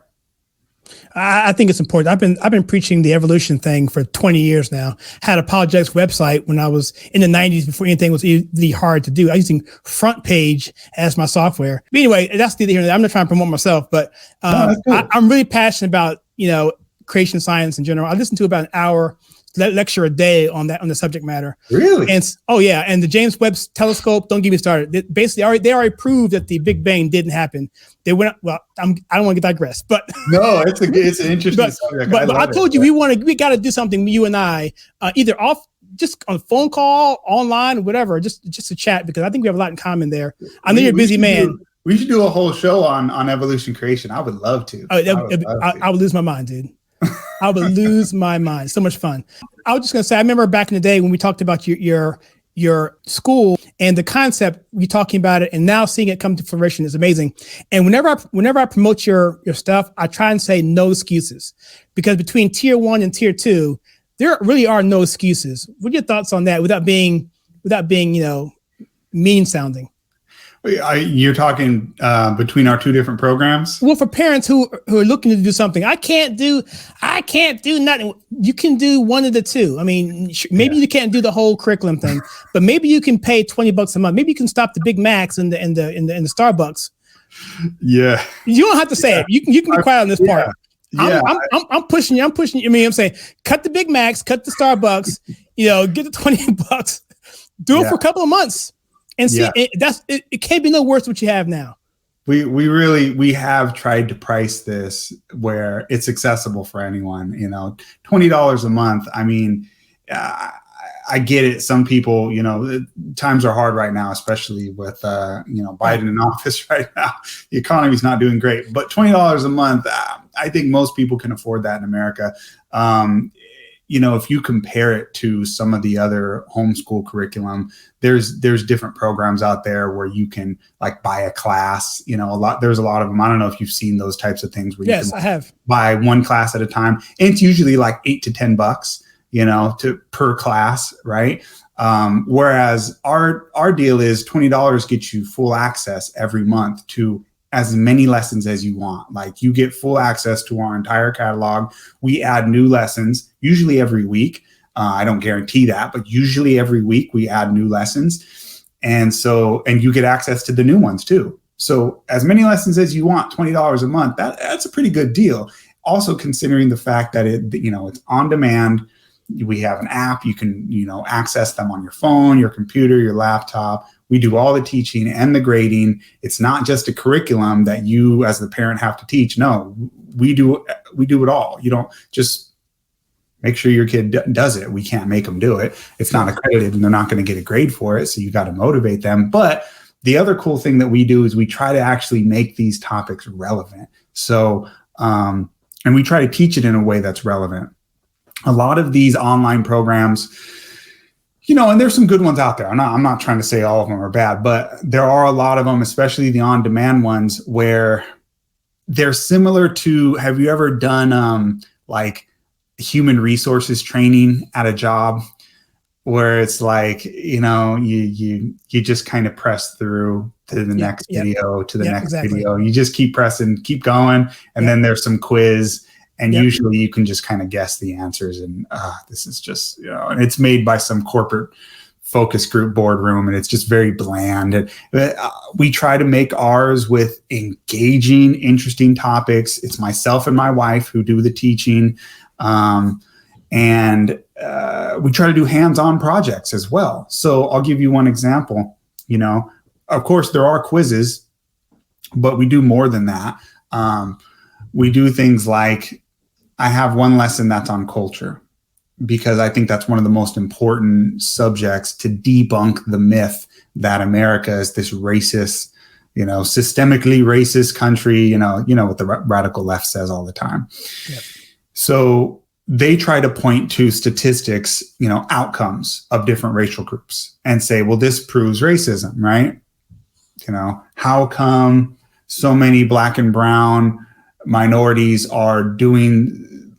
I think it's important. I've been preaching the evolution thing for 20 years now. Had apologetics website when I was in the 90s before anything was really hard to do. I was using Front Page as my software. But anyway, that's the here. I'm not trying to promote myself, but I'm really passionate about creation science in general. I listen to about an hour lecture a day on the subject matter. Really? And the James Webb Telescope. Don't get me started. They already proved that the Big Bang didn't happen. They went. Well, I don't want to digress, but no, it's an interesting subject. But I told you we got to do something. You and I, either off just on a phone call, online, whatever, just to chat, because I think we have a lot in common there. I know you're a busy man. We should do a whole show on evolution creation. I would love to. I would lose my mind, dude. I would lose my mind. So much fun. I was just gonna say, I remember back in the day when we talked about your school and the concept, we talking about it, and now seeing it come to fruition is amazing. And whenever I promote your stuff, I try and say no excuses, because between tier 1 and tier 2, there really are no excuses. What are your thoughts on that without being mean sounding? You're talking between our two different programs? Well, for parents who are looking to do something, I can't do nothing. You can do one of the two. I mean, maybe you can't do the whole curriculum thing, but maybe you can pay $20 a month. Maybe you can stop the Big Macs and the Starbucks. Yeah. You don't have to say it. You can be quiet on this part. Yeah. I'm pushing you. I mean, I'm saying cut the Big Macs, cut the Starbucks, get the $20, do it for a couple of months. And see, it can't be no worse what you have now. We have tried to price this where it's accessible for anyone. $20 a month. I mean, I get it. Some people, times are hard right now, especially with Biden in office right now. The economy's not doing great, but $20 a month, I think most people can afford that in America. If you compare it to some of the other homeschool curriculum, there's different programs out there where you can buy a class, there's a lot of them. I don't know if you've seen those types of things where you can I have buy one class at a time. And it's usually $8 to $10, per class. Right. Whereas our deal is $20 gets you full access every month to as many lessons as you want. You get full access to our entire catalog. We add new lessons, usually every week. I don't guarantee that, but usually every week we add new lessons. And you get access to the new ones too. So as many lessons as you want, $20 a month, that's a pretty good deal. Also considering the fact that it's on demand. We have an app. You can, access them on your phone, your computer, your laptop. We do all the teaching and the grading. It's not just a curriculum that you as the parent have to teach. No, we do it all. You don't just make sure your kid does it. We can't make them do it. It's not accredited and they're not going to get a grade for it. So you got to motivate them. But the other cool thing that we do is we try to actually make these topics relevant. So, and we try to teach it in a way that's relevant. A lot of these online programs, and there's some good ones out there. I'm not trying to say all of them are bad, but there are a lot of them, especially the on-demand ones, where they're similar to, have you ever done human resources training at a job where it's you just kind of press through to the next video, to the next video. You just keep pressing, keep going. And then there's some quiz. And usually you can just kind of guess the answers. And this is just, and it's made by some corporate focus group boardroom. And it's just very bland. And we try to make ours with engaging, interesting topics. It's myself and my wife who do the teaching. And we try to do hands-on projects as well. So I'll give you one example. Of course, there are quizzes, but we do more than that. We do things like, I have one lesson that's on culture, because I think that's one of the most important subjects to debunk the myth that America is this racist, systemically racist country, what the radical left says all the time. Yep. So they try to point to statistics, outcomes of different racial groups and say, well, this proves racism, right? How come so many Black and brown minorities are doing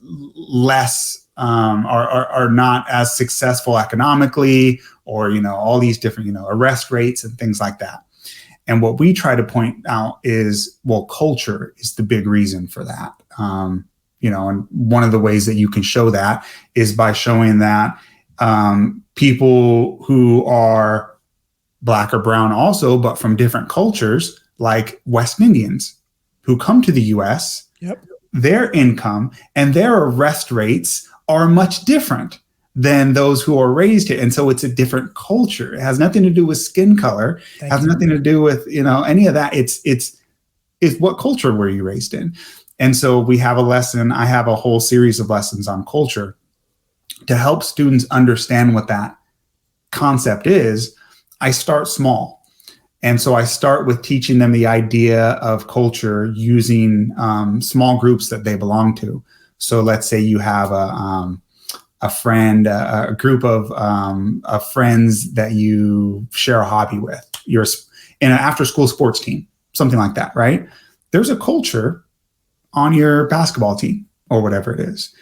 less, are not as successful economically, or, all these different, arrest rates and things like that. And what we try to point out is, well, culture is the big reason for that. and one of the ways that you can show that is by showing that people who are Black or brown also, but from different cultures, like West Indians who come to the US, their income and their arrest rates are much different than those who are raised here. And so it's a different culture. It has nothing to do with skin color. It has nothing to do with, any of that. It's what culture were you raised in? And so we have a lesson. I have a whole series of lessons on culture to help students understand what that concept is. I start small. And so I start with teaching them the idea of culture using small groups that they belong to. So let's say you have a friend, a group of friends that you share a hobby with. You're in an after-school sports team, something like that, right? There's a culture on your basketball team or whatever it is.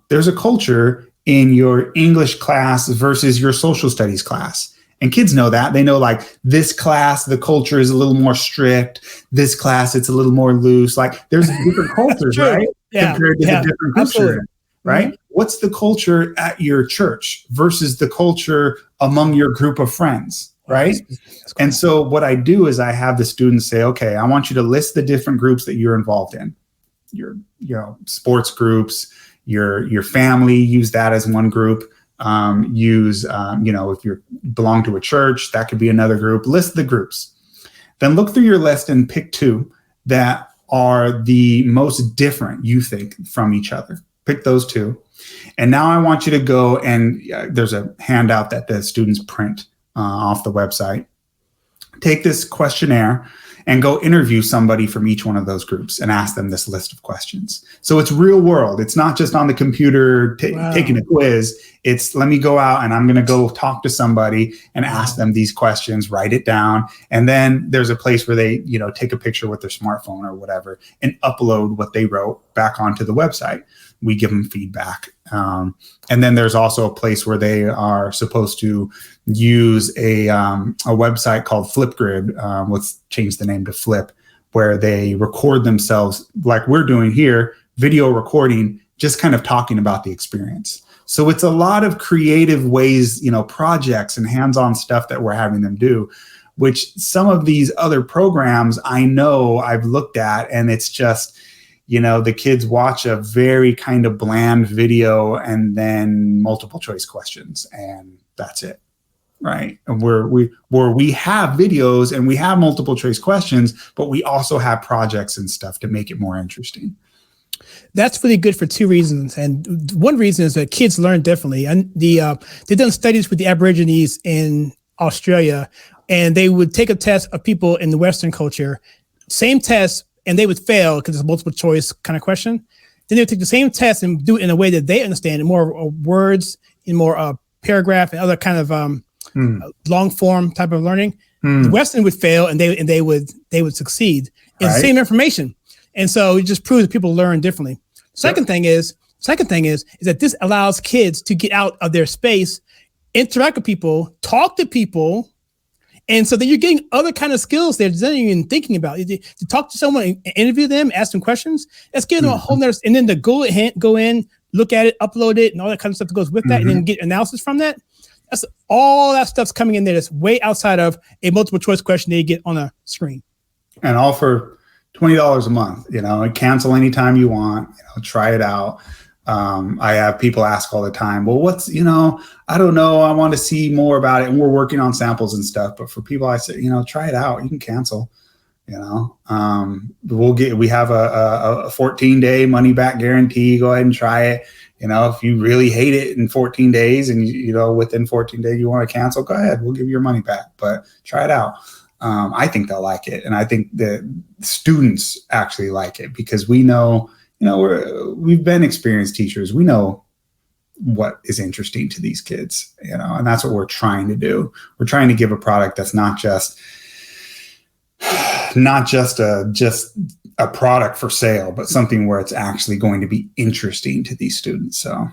There's a culture in your English class versus your social studies class. And kids know that. They know, like, this class, the culture is a little more strict. This class, it's a little more loose. Like, there's different cultures, right? Compared to the different groups you're in, right? Mm-hmm. What's the culture at your church versus the culture among your group of friends, right? That's cool. And so what I do is I have the students say, okay, I want you to list the different groups that you're involved in. Your, sports groups, your family, use that as one group. If you belong to a church, that could be another group. List the groups. Then look through your list and pick two that are the most different, you think, from each other. Pick those two. And now I want you to go and there's a handout that the students print off the website. Take this questionnaire and go interview somebody from each one of those groups and ask them this list of questions. So it's real world. It's not just on the computer taking a quiz. It's, let me go out and I'm going to go talk to somebody and ask them these questions, write it down. And then there's a place where they, take a picture with their smartphone or whatever and upload what they wrote back onto the website. We give them feedback. And then there's also a place where they are supposed to use a website called Flipgrid. Let's change the name to Flip, where they record themselves like we're doing here, video recording, just kind of talking about the experience. So it's a lot of creative ways, projects and hands-on stuff that we're having them do, which some of these other programs I know I've looked at, and it's just, the kids watch a very kind of bland video and then multiple choice questions, and that's it, right? And we have videos and we have multiple choice questions, but we also have projects and stuff to make it more interesting. That's really good for two reasons. And one reason is that kids learn differently. And they've done studies with the Aborigines in Australia, and they would take a test of people in the Western culture, same test, and they would fail because it's a multiple choice kind of question. Then they would take the same test and do it in a way that they understand, in more words, in more paragraph and other kind of long form type of learning. The Western would fail and they would succeed. It's the same information. And so it just proves that people learn differently. Second thing is that this allows kids to get out of their space, interact with people, talk to people. And so then you're getting other kind of skills there that you're not even thinking about. To talk to someone and interview them, ask them questions, that's giving them a whole nother, and then to go in, look at it, upload it, and all that kind of stuff that goes with that, and then get analysis from that. That's all that stuff's coming in there that's way outside of a multiple choice question that you get on a screen. And all for $20 a month, and cancel anytime you want, try it out. I have people ask all the time, well, what's, I don't know. I want to see more about it. And we're working on samples and stuff. But for people, I say, try it out. You can cancel, we have a 14-day money back guarantee. Go ahead and try it. If you really hate it in 14 days and, within 14 days, you want to cancel, go ahead. We'll give you your money back, but try it out. I think they'll like it. And I think the students actually like it because we know, we've been experienced teachers. We know what is interesting to these kids, and that's what we're trying to do. We're trying to give a product that's not just a product for sale, but something where it's actually going to be interesting to these students. So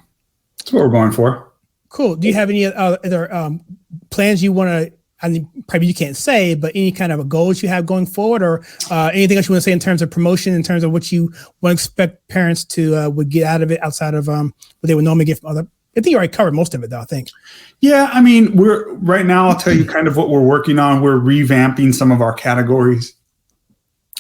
that's what we're going for. Cool. Do you have any other plans you want to I think probably you can't say, but any kind of goals you have going forward, or anything else you want to say in terms of promotion, in terms of what you would expect parents to would get out of it outside of what they would normally get from other. I think you already covered most of it, though, I think. Yeah, I mean, we're right now, I'll tell you kind of what we're working on. We're revamping some of our categories,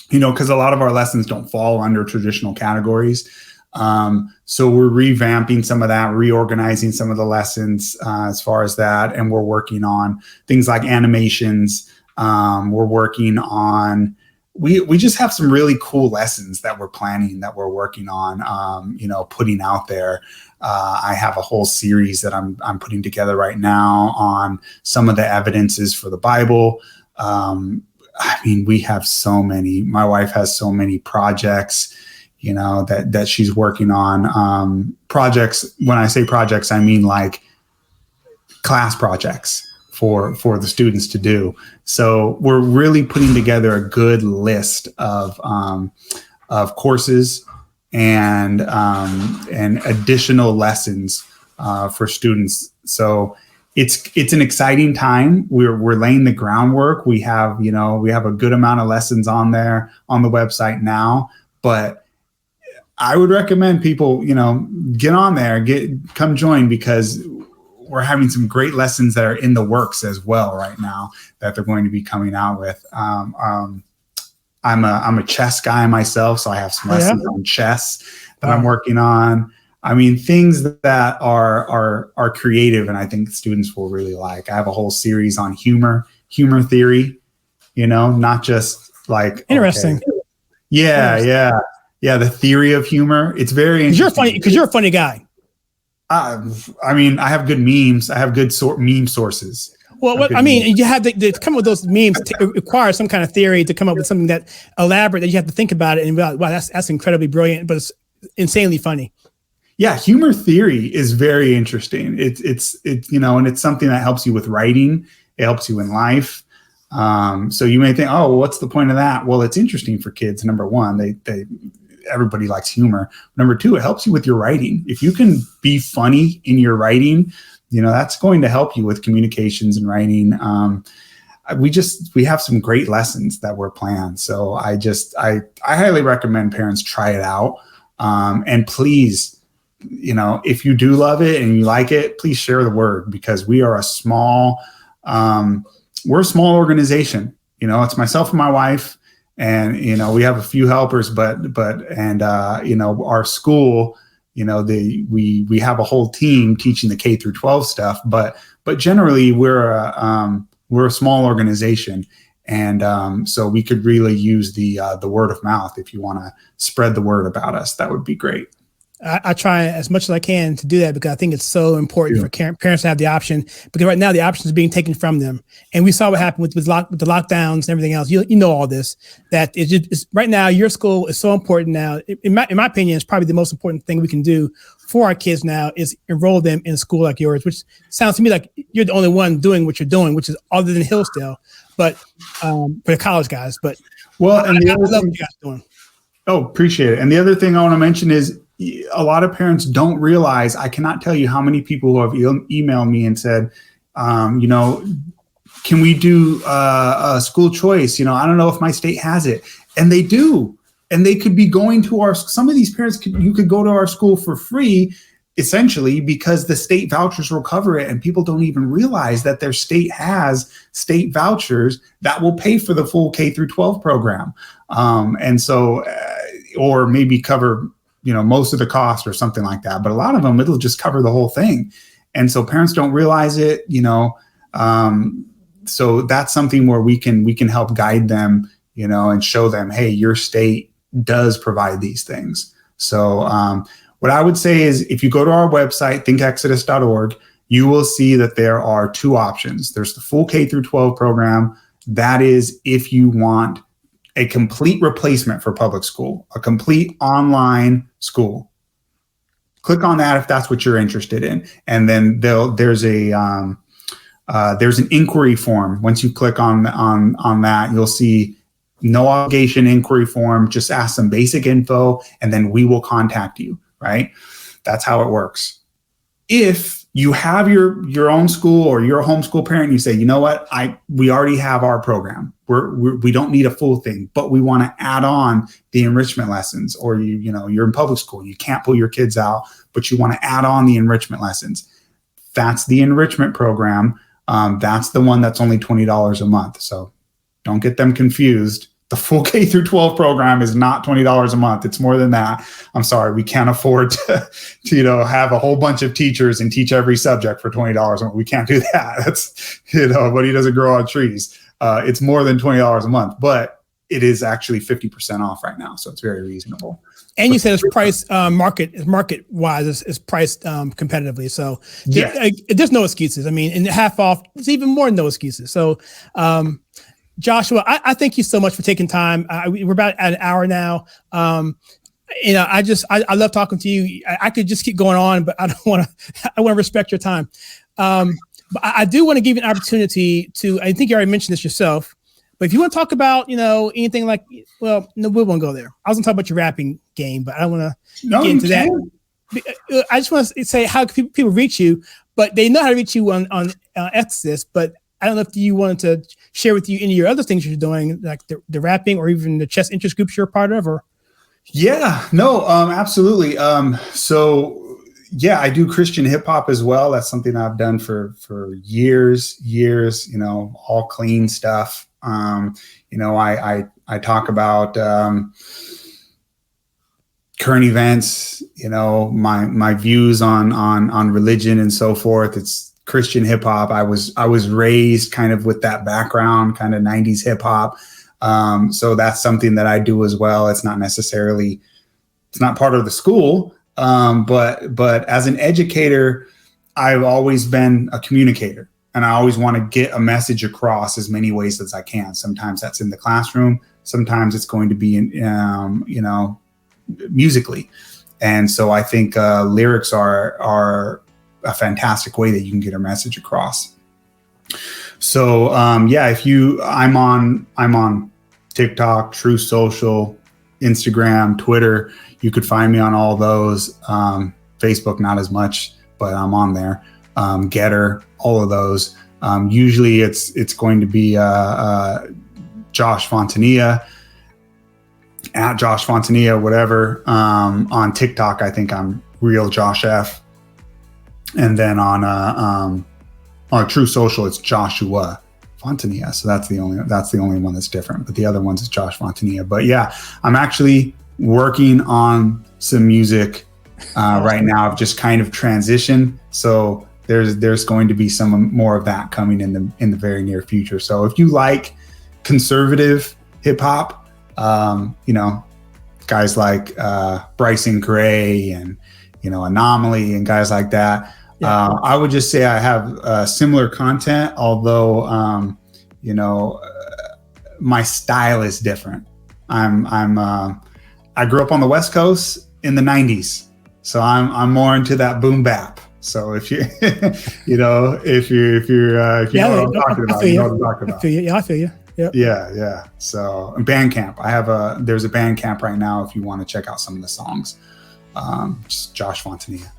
because a lot of our lessons don't fall under traditional categories. So we're revamping some of that, reorganizing some of the lessons as far as that. And we're working on things like animations. We're working on, we just have some really cool lessons that we're planning, that we're working on, putting out there. I have a whole series that I'm putting together right now on some of the evidences for the Bible. We have so many, my wife has so many projects, that she's working on, projects. When I say projects, I mean like class projects for the students to do. So we're really putting together a good list of courses and additional lessons for students. So it's an exciting time. We're laying the groundwork. We have a good amount of lessons on there on the website now, but I would recommend people, get on there, come join, because we're having some great lessons that are in the works as well right now that they're going to be coming out with. I'm a chess guy myself, so I have some lessons on chess that I'm working on. I mean, things that are creative, and I think students will really like. I have a whole series on humor theory, not just like interesting. Okay. Yeah. The theory of humor. It's very interesting. Because you're a funny guy. I have good memes. I have good meme sources. Well, you have to come up with those memes. Require some kind of theory to come up with something that elaborate, that you have to think about it and be like, wow, that's incredibly brilliant, but it's insanely funny. Yeah, humor theory is very interesting. It's and it's something that helps you with writing. It helps you in life. So you may think, oh, well, what's the point of that? Well, it's interesting for kids. Number one, everybody likes humor. Number two, it helps you with your writing. If you can be funny in your writing, that's going to help you with communications and writing. We have some great lessons that were planned. So I highly recommend parents try it out. And please, if you do love it and you like it, please share the word, because we are a small organization. It's myself and my wife, and we have a few helpers, but our school, we have a whole team teaching the K through 12 stuff, but generally we're a small organization, and so we could really use the word of mouth. If you want to spread the word about us, that would be great. I try as much as I can to do that, because I think it's so important for parents to have the option, because right now the option is being taken from them. And we saw what happened with the lockdowns and everything else. You know all this, that it's right now your school is so important now. In my opinion, it's probably the most important thing we can do for our kids now is enroll them in a school like yours, which sounds to me like you're the only one doing what you're doing, which is other than Hillsdale, but for the college guys. But and the other thing, what you guys doing. Oh, appreciate it. And the other thing I want to mention is, a lot of parents don't realize, I cannot tell you how many people who have emailed me and said, can we do a school choice? I don't know if my state has it. And they do. And they could be going to some of these parents, you could go to our school for free, essentially, because the state vouchers will cover it. And people don't even realize that their state has state vouchers that will pay for the full K through 12 program. And so, or maybe cover most of the cost or something like that. But a lot of them, it'll just cover the whole thing. And so parents don't realize it, so that's something where we can help guide them, and show them, hey, your state does provide these things. So what I would say is, if you go to our website, thinkexodus.org, you will see that there are two options. There's the full K through 12 program. That is if you want a complete replacement for public school, a complete online school. Click on that if that's what you're interested in. And then there's an inquiry form. Once you click on that, you'll see no obligation inquiry form. Just ask some basic info, and then we will contact you, right? That's how it works. If you have your own school or you're a homeschool parent and you say, you know what, we already have our program. We don't need a full thing, but we want to add on the enrichment lessons. Or you're in public school, you can't pull your kids out, but you want to add on the enrichment lessons. That's the enrichment program. That's the one that's only $20 a month. So don't get them confused. The full K through 12 program is not $20 a month. It's more than that. I'm sorry, we can't afford to have a whole bunch of teachers and teach every subject for $20 a month. We can't do that. That's, money doesn't grow on trees. It's more than $20 a month, but it is actually 50% off right now. So it's very reasonable. And you said it's priced market wise, it's priced competitively. So there's no excuses. I mean, and half off, it's even more no excuses. So, Joshua, I thank you so much for taking time. We're about at an hour now. I love talking to you. I could just keep going on, but I don't want to. I want to respect your time. But I do want to give you an opportunity to. I think you already mentioned this yourself. But if you want to talk about, anything like, well, no, we won't go there. I was going to talk about your rapping game, but I don't want to get into that. I just want to say how people reach you, but they know how to reach you on Ethicist, but I don't know if you wanted to share with you any of your other things you're doing, like the rapping or even the chess interest groups you're a part of, or? Yeah, no, absolutely. So I do Christian hip hop as well. That's something I've done for years, all clean stuff. I talk about, current events, my views on religion and so forth. It's Christian hip hop. I was raised kind of with that background, kind of 90s hip hop. So that's something that I do as well. It's not part of the school. But as an educator, I've always been a communicator, and I always want to get a message across as many ways as I can. Sometimes that's in the classroom. Sometimes it's going to be in, musically. And so I think lyrics are a fantastic way that you can get a message across. So I'm on TikTok, True Social, Instagram, Twitter. You could find me on all those. Facebook, not as much, but I'm on there. Getter, all of those. Usually it's going to be Josh Fontanilla, at Josh Fontanilla, whatever. On TikTok, I think I'm Real Josh F. And then on True Social, it's Joshua Fontanilla. So that's the only one that's different. But the other ones is Josh Fontanilla. But yeah, I'm actually working on some music right now. I've just kind of transitioned. So there's going to be some more of that coming in the very near future. So if you like conservative hip hop, guys like Bryson Gray and Anomaly and guys like that. I would just say I have similar content, although my style is different. I grew up on the West Coast in the 90s, so I'm more into that boom bap. So if you you know what I'm talking about, you know what I'm talking about. I feel you. Yep. Yeah. So Bandcamp, there's a Bandcamp right now if you want to check out some of the songs. Just Josh Fontanilla.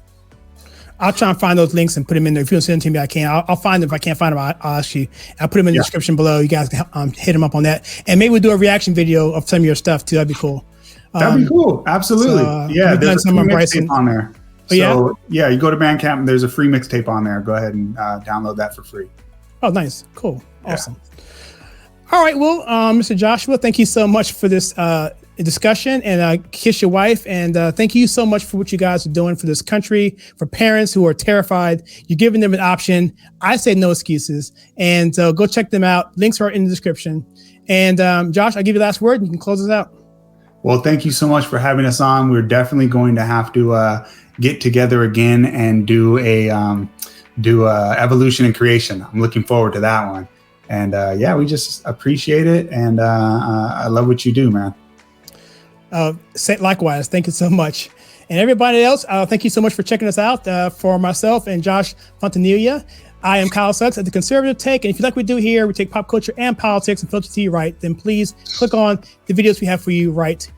I'll try and find those links and put them in there. If you don't send them to me, I can. I'll find them. If I can't find them, I'll ask you. I'll put them in the description below. You guys can hit them up on that. And maybe we'll do a reaction video of some of your stuff too. That'd be cool. That'd be cool. Absolutely. There's a free mixtape on there. So you go to Bandcamp and there's a free mixtape on there. Go ahead and download that for free. Oh, nice. Cool. Awesome. All right. Well, Mr. Joshua, thank you so much for this discussion, and kiss your wife. And thank you so much for what you guys are doing for this country, for parents who are terrified. You're giving them an option. I say no excuses. And go check them out. Links are in the description. And Josh, I'll give you the last word and you can close us out. Well, thank you so much for having us on. We're definitely going to have to get together again and do a evolution and creation. I'm looking forward to that one. And we just appreciate it. And I love what you do, man. Likewise. Thank you so much. And everybody else, thank you so much for checking us out. For myself and Josh Fontanilla, I am Kyle Suggs at The Conservative Take. And if you like what we do here, we take pop culture and politics and filter to you right, then please click on the videos we have for you right